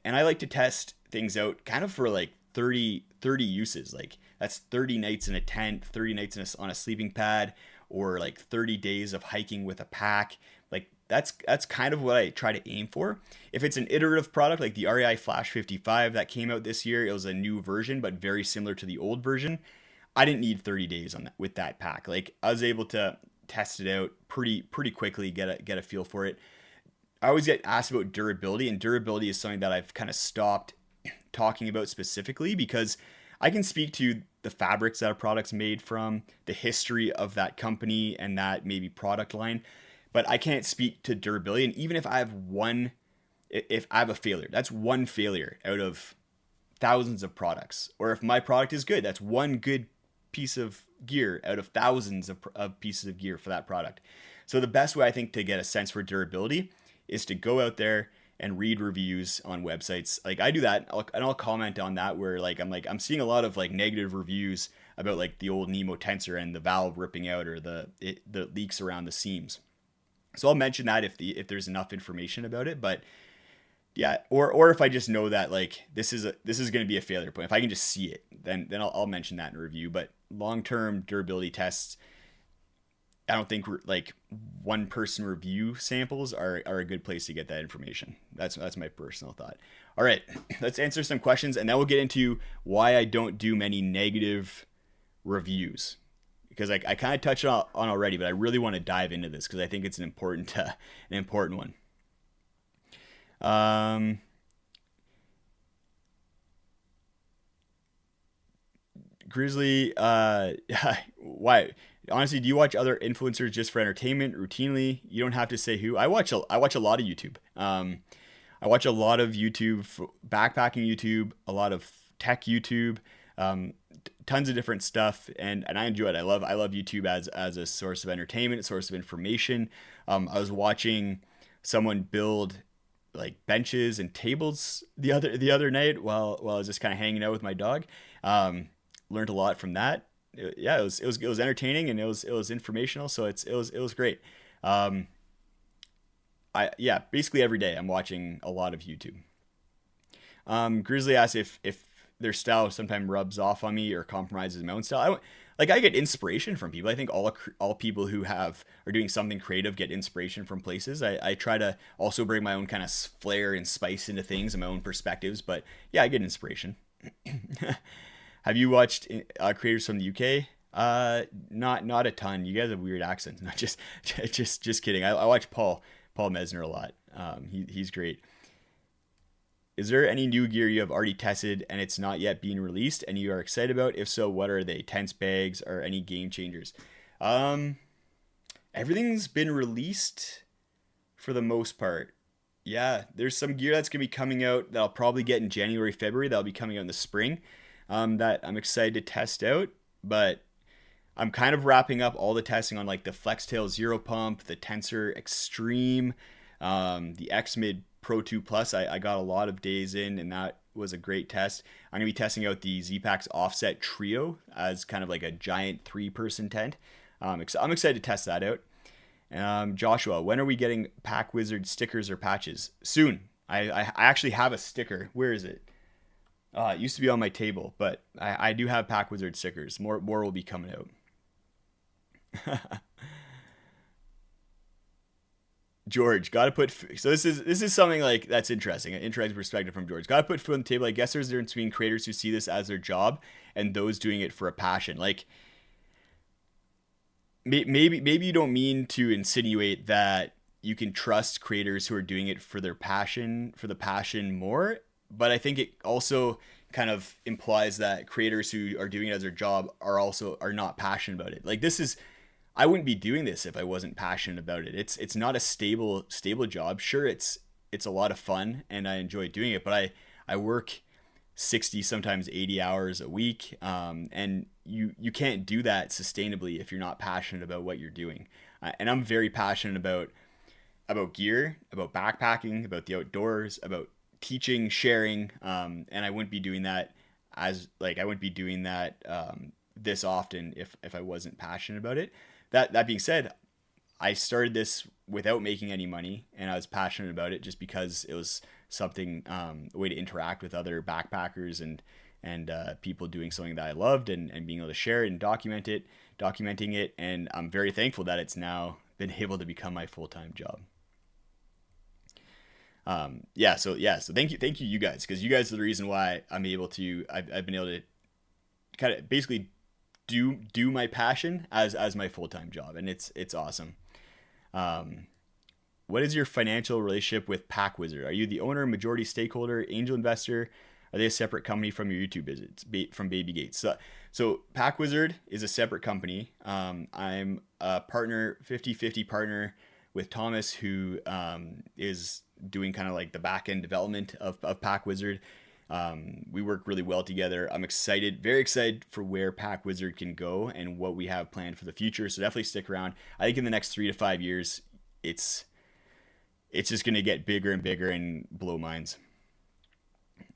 Speaker 1: And I like to test things out kind of for like 30 uses. Like, that's 30 nights in a tent, 30 nights on a sleeping pad, or like 30 days of hiking with a pack. Like, that's kind of what I try to aim for. If it's an iterative product like the REI Flash 55 that came out this year, it was a new version but very similar to the old version. I didn't need 30 days on that with that pack. Like, I was able to test it out pretty quickly, get a feel for it. I always get asked about durability, and durability is something that I've kind of stopped talking about specifically, because I can speak to the fabrics that a product's made from, the history of that company and that maybe product line, but I can't speak to durability. And even if I have a failure, that's one failure out of thousands of products. Or if my product is good, that's one good piece of gear out of thousands of pieces of gear for that product. So the best way, I think, to get a sense for durability is to go out there and read reviews on websites. Like, I do that, and I'll comment on that, where I'm seeing a lot of like negative reviews about like the old Nemo tensor and the valve ripping out, or the leaks around the seams. So I'll mention that if there's enough information about it. But yeah, or if I just know that like this is going to be a failure point, if I can just see it, then I'll mention that in a review. But long term durability tests, I don't think like one person review samples are a good place to get that information. That's my personal thought. All right, let's answer some questions, and then we'll get into why I don't do many negative reviews, because I kind of touched on already, but I really want to dive into this because I think it's an important one. Grizzly, why? Honestly, do you watch other influencers just for entertainment routinely? You don't have to say who. I watch a lot of YouTube. I watch a lot of YouTube, backpacking YouTube, a lot of tech YouTube, tons of different stuff, and I enjoy it. I love YouTube as a source of entertainment, source of information. I was watching someone build like benches and tables the other night while I was just kind of hanging out with my dog. Learned a lot from that. Yeah, it was entertaining, and it was informational. So it was great. Basically every day I'm watching a lot of YouTube. Grizzly asks if their style sometimes rubs off on me or compromises my own style. I get inspiration from people. I think all people who are doing something creative get inspiration from places. I try to also bring my own kind of flair and spice into things and my own perspectives. But yeah, I get inspiration. Have you watched creators from the UK? Not a ton. You guys have weird accents. Not just kidding. I watch Paul Mesner a lot. He's great. Is there any new gear you have already tested and it's not yet being released and you are excited about? If so, what are they? Tents, bags, or any game changers? Everything's been released for the most part. Yeah, there's some gear that's gonna be coming out that I'll probably get in January, February. That'll be coming out in the spring. That I'm excited to test out, but I'm kind of wrapping up all the testing on like the Flextail Zero Pump, the Tensor Extreme, the X-Mid Pro 2 Plus. I got a lot of days in, and that was a great test. I'm going to be testing out the Z-Packs Offset Trio as kind of like a giant 3-person tent. I'm excited to test that out. Joshua, when are we getting Pack Wizard stickers or patches? Soon. I actually have a sticker. Where is it? It used to be on my table, but I do have Pack Wizard stickers. More will be coming out. George, gotta put. So this is something like that's interesting. An interesting perspective from George. Gotta put food on the table. I guess there's a difference between creators who see this as their job and those doing it for a passion. Like maybe you don't mean to insinuate that you can trust creators who are doing it for their passion, for the passion more. But I think it also kind of implies that creators who are doing it as their job are not passionate about it. Like I wouldn't be doing this if I wasn't passionate about it. It's not a stable job. Sure, it's a lot of fun and I enjoy doing it, but I work 60, sometimes 80 hours a week, and you can't do that sustainably if you're not passionate about what you're doing. And I'm very passionate about gear, about backpacking, about the outdoors, about teaching, sharing, and I wouldn't be doing that this often if I wasn't passionate about it. That being said, I started this without making any money, and I was passionate about it just because it was something, a way to interact with other backpackers and people doing something that I loved, and being able to share it and documenting it, and I'm very thankful that it's now been able to become my full-time job. So thank you you guys, because you guys are the reason why I've been able to kind of basically do my passion as my full-time job, and it's awesome. What is your financial relationship with Pack Wizard? Are you the owner, majority stakeholder, angel investor? Are they a separate company from your YouTube visits from Baby Gates? So Pack Wizard is a separate company. I'm a partner, 50-50 partner with Thomas, who is doing kind of like the back end development of Pack Wizard. We work really well together. I'm very excited for where Pack Wizard can go and what we have planned for the future. So definitely stick around. I think in the next 3 to 5 years, it's just going to get bigger and bigger and blow minds.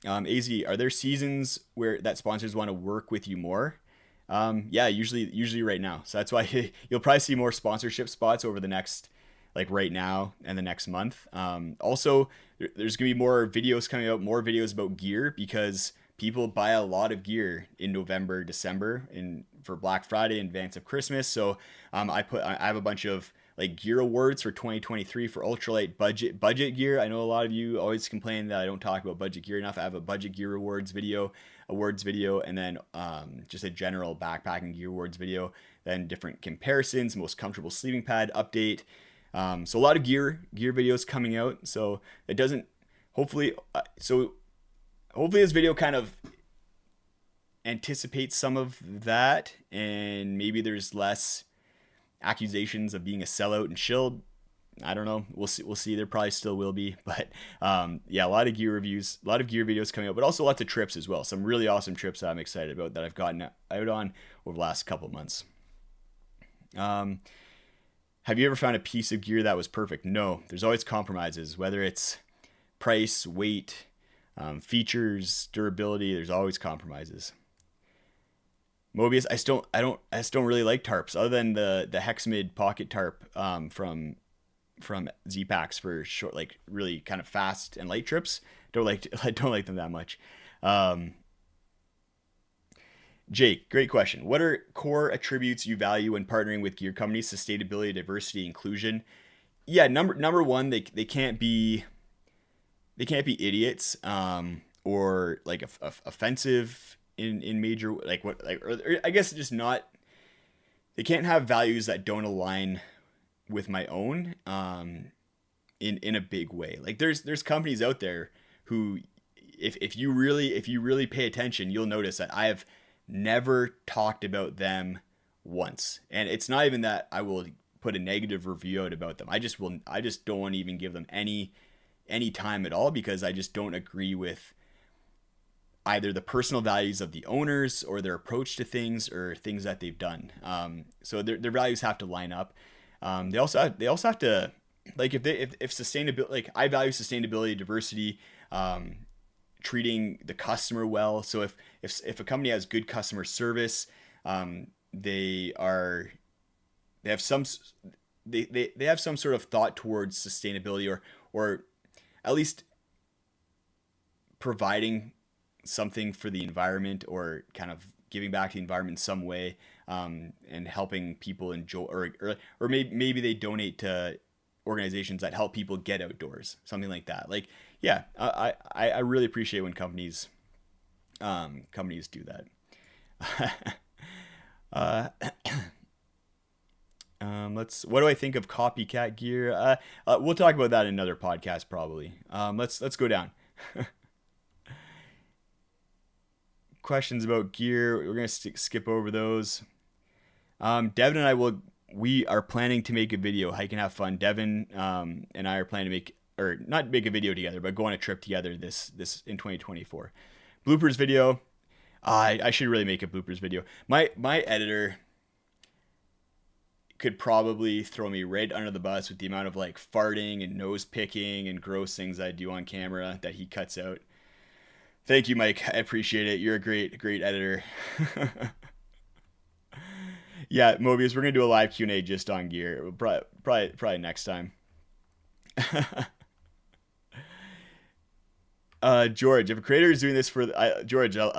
Speaker 1: AZ, are there seasons where that sponsors want to work with you more? Yeah, usually right now. So that's why you'll probably see more sponsorship spots over the next like right now and the next month. Also, there's gonna be more videos coming out, more videos about gear, because people buy a lot of gear in November, December, in for Black Friday in advance of Christmas. So I have a bunch of like gear awards for 2023 for ultralight budget gear. I know a lot of you always complain that I don't talk about budget gear enough. I have a budget gear awards video, and then just a general backpacking gear awards video. Then different comparisons, most comfortable sleeping pad update. So a lot of gear videos coming out. So it doesn't hopefully hopefully this video kind of anticipates some of that, and maybe there's less accusations of being a sellout and shill. I don't know. We'll see. There probably still will be, but yeah, a lot of gear reviews, a lot of gear videos coming out, but also lots of trips as well. Some really awesome trips that I'm excited about that I've gotten out on over the last couple of months. Have you ever found a piece of gear that was perfect? No. There's always compromises, whether it's price, weight, features, durability. There's always compromises. Mobius, I just don't really like tarps other than the Hexmid pocket tarp from Z-Packs for short, like really kind of fast and light trips. I don't like them that much. Jake, great question. What are core attributes you value when partnering with gear companies? Sustainability, diversity, inclusion. Yeah, number one, they can't be idiots or like offensive in major, like what, like, or I guess just not. They can't have values that don't align with my own in a big way. Like there's companies out there who if you really pay attention, you'll notice that I have never talked about them once. And it's not even that I will put a negative review out about them. I just don't even give them any time at all, because I just don't agree with either the personal values of the owners or their approach to things or things that they've done. So their values have to line up. They also have to, like, if sustainability, like I value sustainability, diversity, treating the customer well. So if a company has good customer service, they have some sort of thought towards sustainability, or at least providing something for the environment, or kind of giving back to the environment in some way, and helping people enjoy, or maybe they donate to organizations that help people get outdoors, something like that. Like, yeah, I really appreciate when companies do that. What do I think of copycat gear? We'll talk about that in another podcast probably. Let's go down. Questions about gear. We're gonna skip over those. Devin and we are planning to make a video, Hike and Have Fun. Devin and I are planning to not make a video together, but go on a trip together this in 2024. Bloopers video. I should really make a bloopers video. My editor could probably throw me right under the bus with the amount of like farting and nose picking and gross things I do on camera that he cuts out. Thank you, Mike. I appreciate it. You're a great editor. Yeah, Mobius, we're gonna do a live Q&A just on gear. Probably next time. George, if a creator is doing this for George, I'm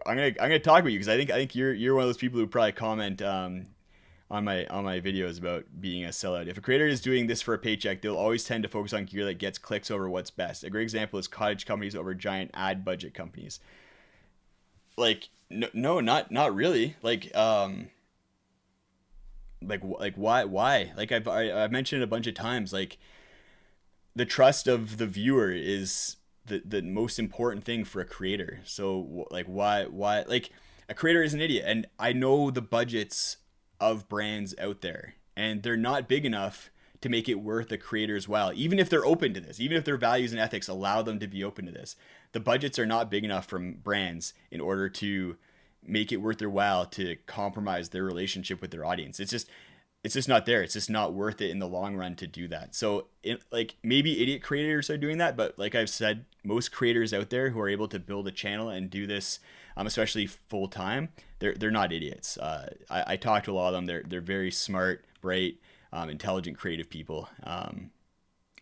Speaker 1: gonna talk about you, because I think you're one of those people who probably comment on my videos about being a sellout. If a creator is doing this for a paycheck, they'll always tend to focus on gear that gets clicks over what's best. A great example is cottage companies over giant ad budget companies. Like, no, not really. Like why? Like I've mentioned it a bunch of times. Like, the trust of the viewer is the most important thing for a creator. So like why like, a creator is an idiot, and I know the budgets of brands out there, and they're not big enough to make it worth a creator's while, even if they're open to this, even if their values and ethics allow them to be open to this. The budgets are not big enough from brands in order to make it worth their while to compromise their relationship with their audience. It's just not there. It's just not worth it in the long run to do that. So like, maybe idiot creators are doing that, but like I've said, most creators out there who are able to build a channel and do this, especially full time, they're not idiots. I talk to a lot of them. They're very smart, bright, intelligent, creative people.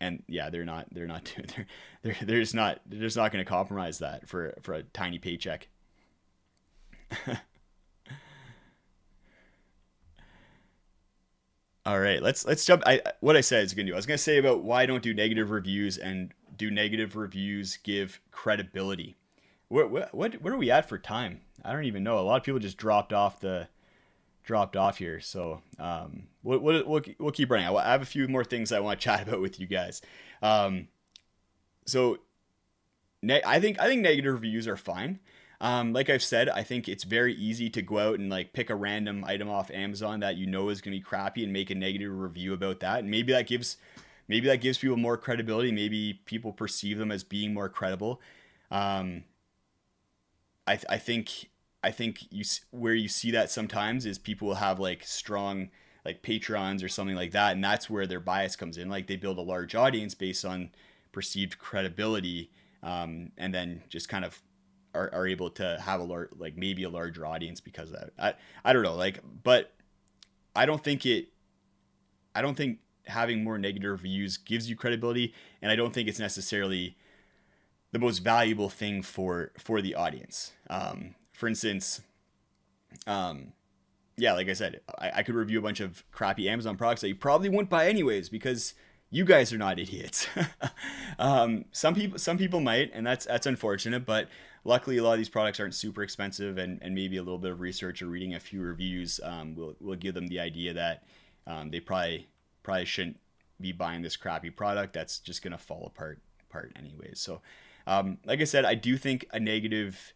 Speaker 1: And yeah, they're just not going to compromise that for a tiny paycheck. All right, let's jump. What I said is gonna do. I was gonna say about why I don't do negative reviews, and do negative reviews give credibility? What are we at for time? I don't even know. A lot of people just dropped off here, so we'll keep running. I have a few more things I want to chat about with you guys. Um, so I think negative reviews are fine. Like I've said, I think it's very easy to go out and like pick a random item off Amazon that you know is going to be crappy and make a negative review about that. And maybe that gives people more credibility. Maybe people perceive them as being more credible. Um, I think where you see that sometimes is people will have like strong like patrons or something like that, and that's where their bias comes in. Like they build a large audience based on perceived credibility, and then just kind of are able to have a large, like maybe a larger audience because of that. I don't know, like, but I don't think it. I don't think having more negative reviews gives you credibility, and I don't think it's necessarily the most valuable thing for the audience. For instance, um, yeah, like I said, I could review a bunch of crappy Amazon products that you probably wouldn't buy anyways because you guys are not idiots. Some people might, and that's unfortunate. But luckily, a lot of these products aren't super expensive, and maybe a little bit of research or reading a few reviews will give them the idea that they probably shouldn't be buying this crappy product that's just gonna fall apart anyways. So, like I said, I do think a negative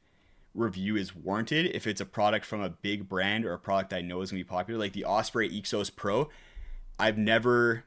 Speaker 1: review is warranted if it's a product from a big brand or a product I know is gonna be popular, like the Osprey Exos Pro. I've never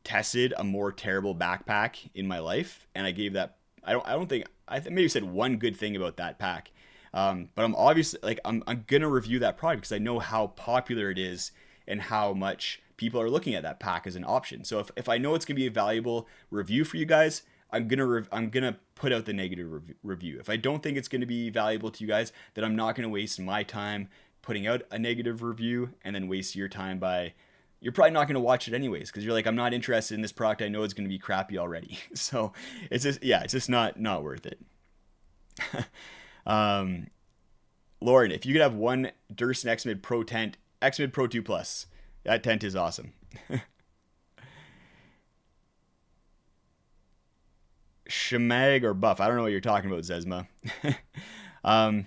Speaker 1: tested a more terrible backpack in my life, and I gave that. I don't think maybe said one good thing about that pack. But I'm obviously like I'm gonna review that product because I know how popular it is and how much people are looking at that pack as an option. So if I know it's gonna be a valuable review for you guys, I'm gonna put out the negative review. If I don't think it's gonna be valuable to you guys, then I'm not gonna waste my time putting out a negative review and then waste your time by. You're probably not going to watch it anyways because you're like, I'm not interested in this product. I know it's going to be crappy already. So it's just not worth it. um, Lauren, if you could have one Durst X-Mid Pro tent, X-Mid Pro 2 Plus, that tent is awesome. Shemag or Buff, I don't know what you're talking about, Zezma. um,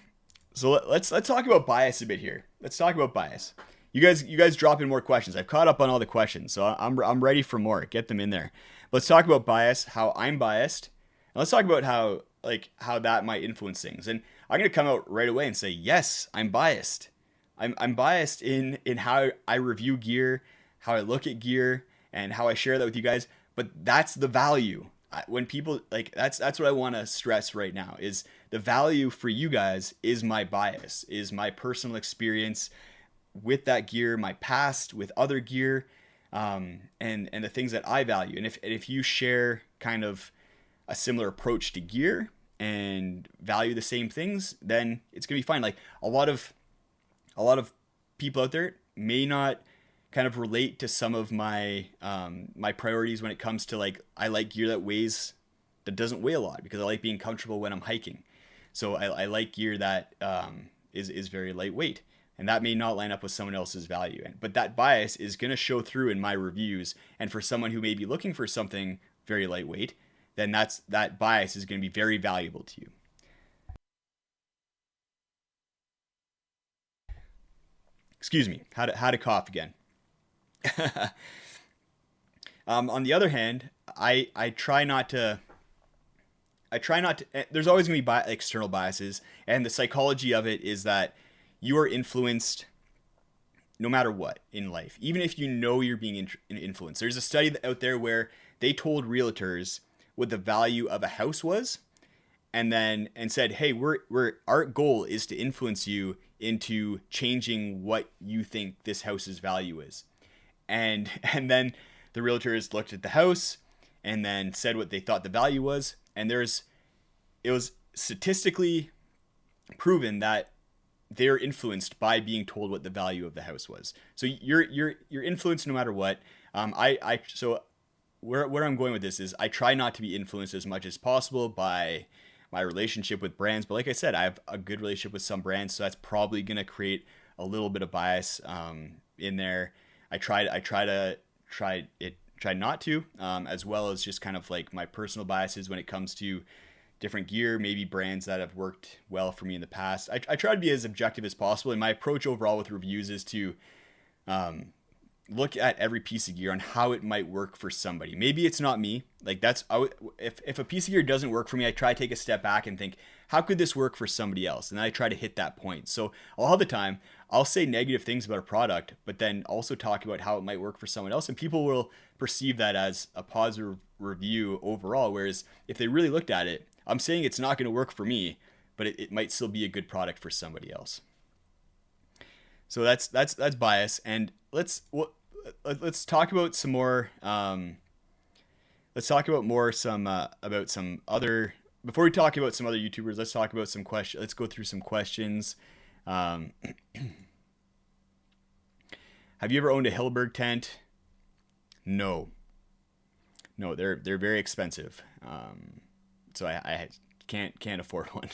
Speaker 1: so let's talk about bias a bit here. Let's talk about bias. You guys drop in more questions. I've caught up on all the questions, so I'm ready for more. Get them in there. Let's talk about bias, how I'm biased, and let's talk about how that might influence things. And I'm gonna come out right away and say, yes, I'm biased. I'm biased in how I review gear, how I look at gear, and how I share that with you guys. But that's the value. When people like that's what I want to stress right now is the value for you guys is my bias, is my personal experience with that gear, my past with other gear, and the things that I value. And if you share kind of a similar approach to gear and value the same things, then it's gonna be fine. Like a lot of people out there may not kind of relate to some of my my priorities when it comes to like I like gear that doesn't weigh a lot because I like being comfortable when I'm hiking. So I like gear that is very lightweight. And that may not line up with someone else's value. But that bias is going to show through in my reviews. And for someone who may be looking for something very lightweight, then that bias is going to be very valuable to you. Excuse me, how to cough again. On the other hand, I try not to. There's always going to be external biases, and the psychology of it is that you are influenced no matter what in life, even if you know you're being influenced. There's a study out there where they told realtors what the value of a house was, and said, hey, our goal is to influence you into changing what you think this house's value is. And then the realtors looked at the house and then said what they thought the value was, and it was statistically proven that they're influenced by being told what the value of the house was. So you're influenced no matter what. So where I'm going with this is I try not to be influenced as much as possible by my relationship with brands. But like I said, I have a good relationship with some brands, so that's probably gonna create a little bit of bias in there. I try not to, as well as just kind of like my personal biases when it comes to different gear, maybe brands that have worked well for me in the past. I try to be as objective as possible, and my approach overall with reviews is to um, look at every piece of gear on how it might work for somebody. Maybe it's not me. Like if a piece of gear doesn't work for me, I try to take a step back and think, how could this work for somebody else? And then I try to hit that point. So a lot of the time, I'll say negative things about a product, but then also talk about how it might work for someone else, and people will perceive that as a positive review overall. Whereas if they really looked at it, I'm saying it's not going to work for me, but it might still be a good product for somebody else. So that's bias, and let's talk about some more. Let's talk about more some about some other. Before we talk about some other YouTubers, let's talk about some questions. Let's go through some questions. Um, have you ever owned a Hillberg tent? No, no, they're very expensive. So I can't afford one.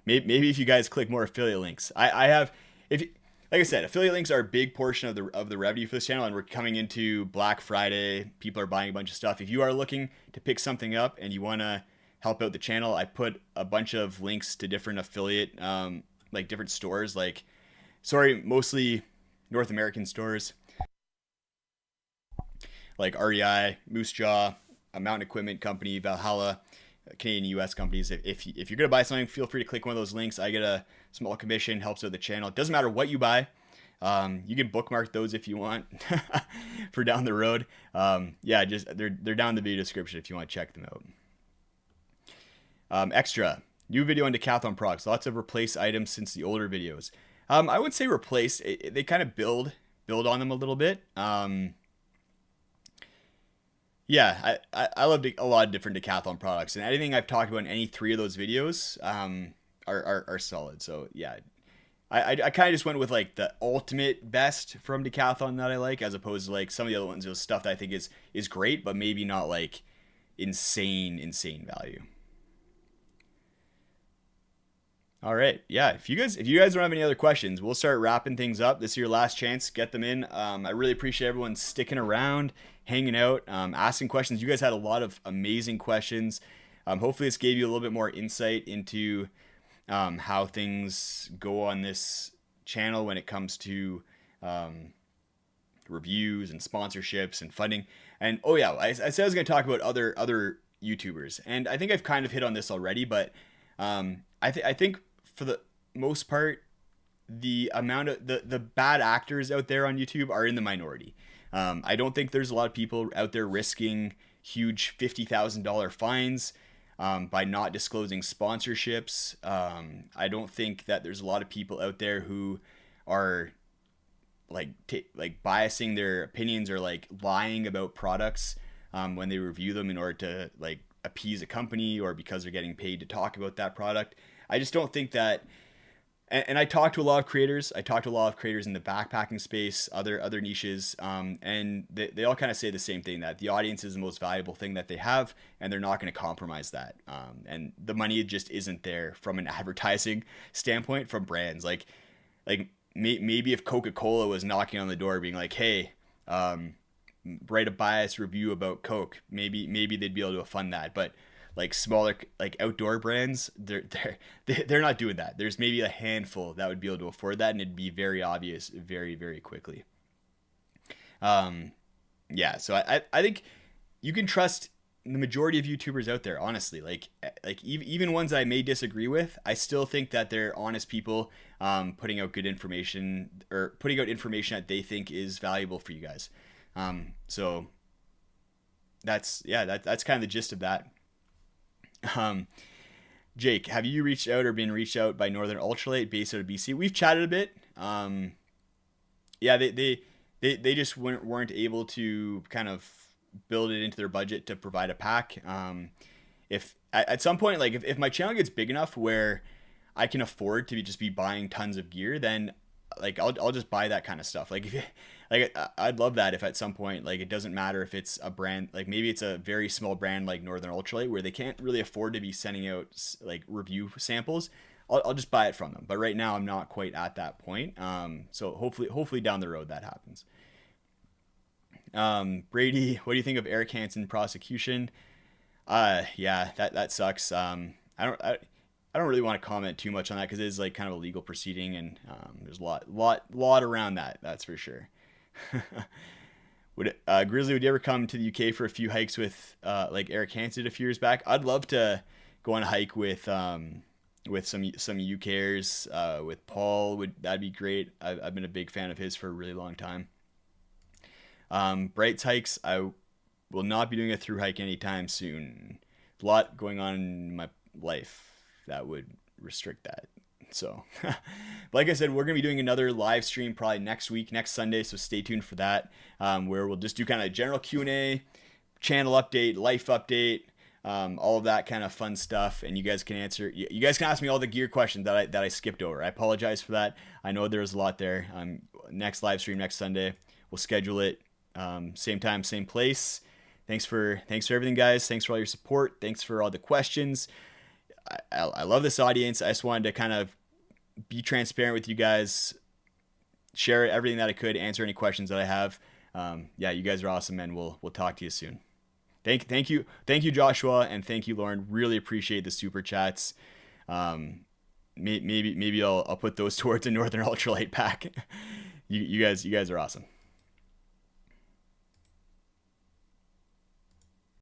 Speaker 1: Maybe if you guys click more affiliate links, I have if like I said, affiliate links are a big portion of the revenue for this channel, and we're coming into Black Friday. People are buying a bunch of stuff. If you are looking to pick something up and you want to help out the channel, I put a bunch of links to different affiliate, like different stores, mostly North American stores, like REI, Moose Jaw, a Mountain Equipment Company, Valhalla, Canadian US companies. If you're going to buy something, feel free to click one of those links. I get a small commission, helps out the channel. It doesn't matter what you buy. You can bookmark those if you want for down the road. Just they're down in the video description if you want to check them out. Extra, new video on decathlon products. Lots of replace items since the older videos. I wouldn't say replace. They kind of build on them a little bit. I love a lot of different decathlon products, and anything I've talked about in any three of those videos are solid. So yeah, I kind of just went with like the ultimate best from decathlon that I like, as opposed to like some of the other ones. It was stuff that I think is great, but maybe not like insane value. All right, yeah. If you guys don't have any other questions, we'll start wrapping things up. This is your last chance. Get them in. I really appreciate everyone sticking around, hanging out, asking questions. You guys had a lot of amazing questions. Hopefully, this gave you a little bit more insight into how things go on this channel when it comes to reviews and sponsorships and funding. And oh yeah, I said I was going to talk about other YouTubers, and I think I've kind of hit on this already, but I think for the most part, the amount of the bad actors out there on YouTube are in the minority. I don't think there's a lot of people out there risking huge $50,000 fines by not disclosing sponsorships. I don't think that there's a lot of people out there who are like biasing their opinions or like lying about products when they review them in order to like appease a company or because they're getting paid to talk about that product. I just don't think that. And I talk to a lot of creators. I talk to a lot of creators in the backpacking space, other niches, and they all kind of say the same thing, that the audience is the most valuable thing that they have, and they're not going to compromise that. And the money just isn't there from an advertising standpoint from brands. Like maybe if Coca-Cola was knocking on the door being like, hey, write a biased review about Coke, maybe they'd be able to fund that. But like smaller like outdoor brands, they're not doing that. There's maybe a handful that would be able to afford that, and it'd be very obvious very, very quickly. So I think you can trust the majority of YouTubers out there, honestly. Like even ones that I may disagree with, I still think that they're honest people, putting out good information, or putting out information that they think is valuable for you guys. So that's kind of the gist of that. Jake, have you reached out or been reached out by Northern Ultralight based out of BC? We've chatted a bit. They just weren't able to kind of build it into their budget to provide a pack. If at some point, like if my channel gets big enough where I can afford to just be buying tons of gear, then like I'll just buy that kind of stuff. Like like I'd love that if at some point, like, it doesn't matter if it's a brand, like maybe it's a very small brand like Northern Ultralight where they can't really afford to be sending out like review samples. I'll just buy it from them. But right now I'm not quite at that point. So hopefully down the road that happens. Brady, what do you think of Eric Hansen prosecution? Yeah, that sucks. I don't really want to comment too much on that because it is like kind of a legal proceeding, and there's a lot around that. That's for sure. Grizzly, would you ever come to the UK for a few hikes with like Eric Hansen a few years back? I'd love to go on a hike with some UKers. With Paul, that'd be great. I've been a big fan of his for a really long time. Brights hikes, I will not be doing a through hike anytime soon. A lot going on in my life that would restrict that. So, like I said, we're gonna be doing another live stream probably next week, next Sunday. So stay tuned for that, where we'll just do kind of general Q&A, channel update, life update, all of that kind of fun stuff. And you guys can answer. You guys can ask me all the gear questions that I skipped over. I apologize for that. I know there's a lot there. Next live stream next Sunday, we'll schedule it. Same time, same place. Thanks for everything, guys. Thanks for all your support. Thanks for all the questions. I love this audience. I just wanted to kind of be transparent with you guys, share everything that I could, answer any questions that I have. Yeah, you guys are awesome, and we'll talk to you soon. Thank you, Joshua, and thank you, Lauren. Really appreciate the super chats. Maybe I'll put those towards a Northern Ultralight pack. You guys are awesome.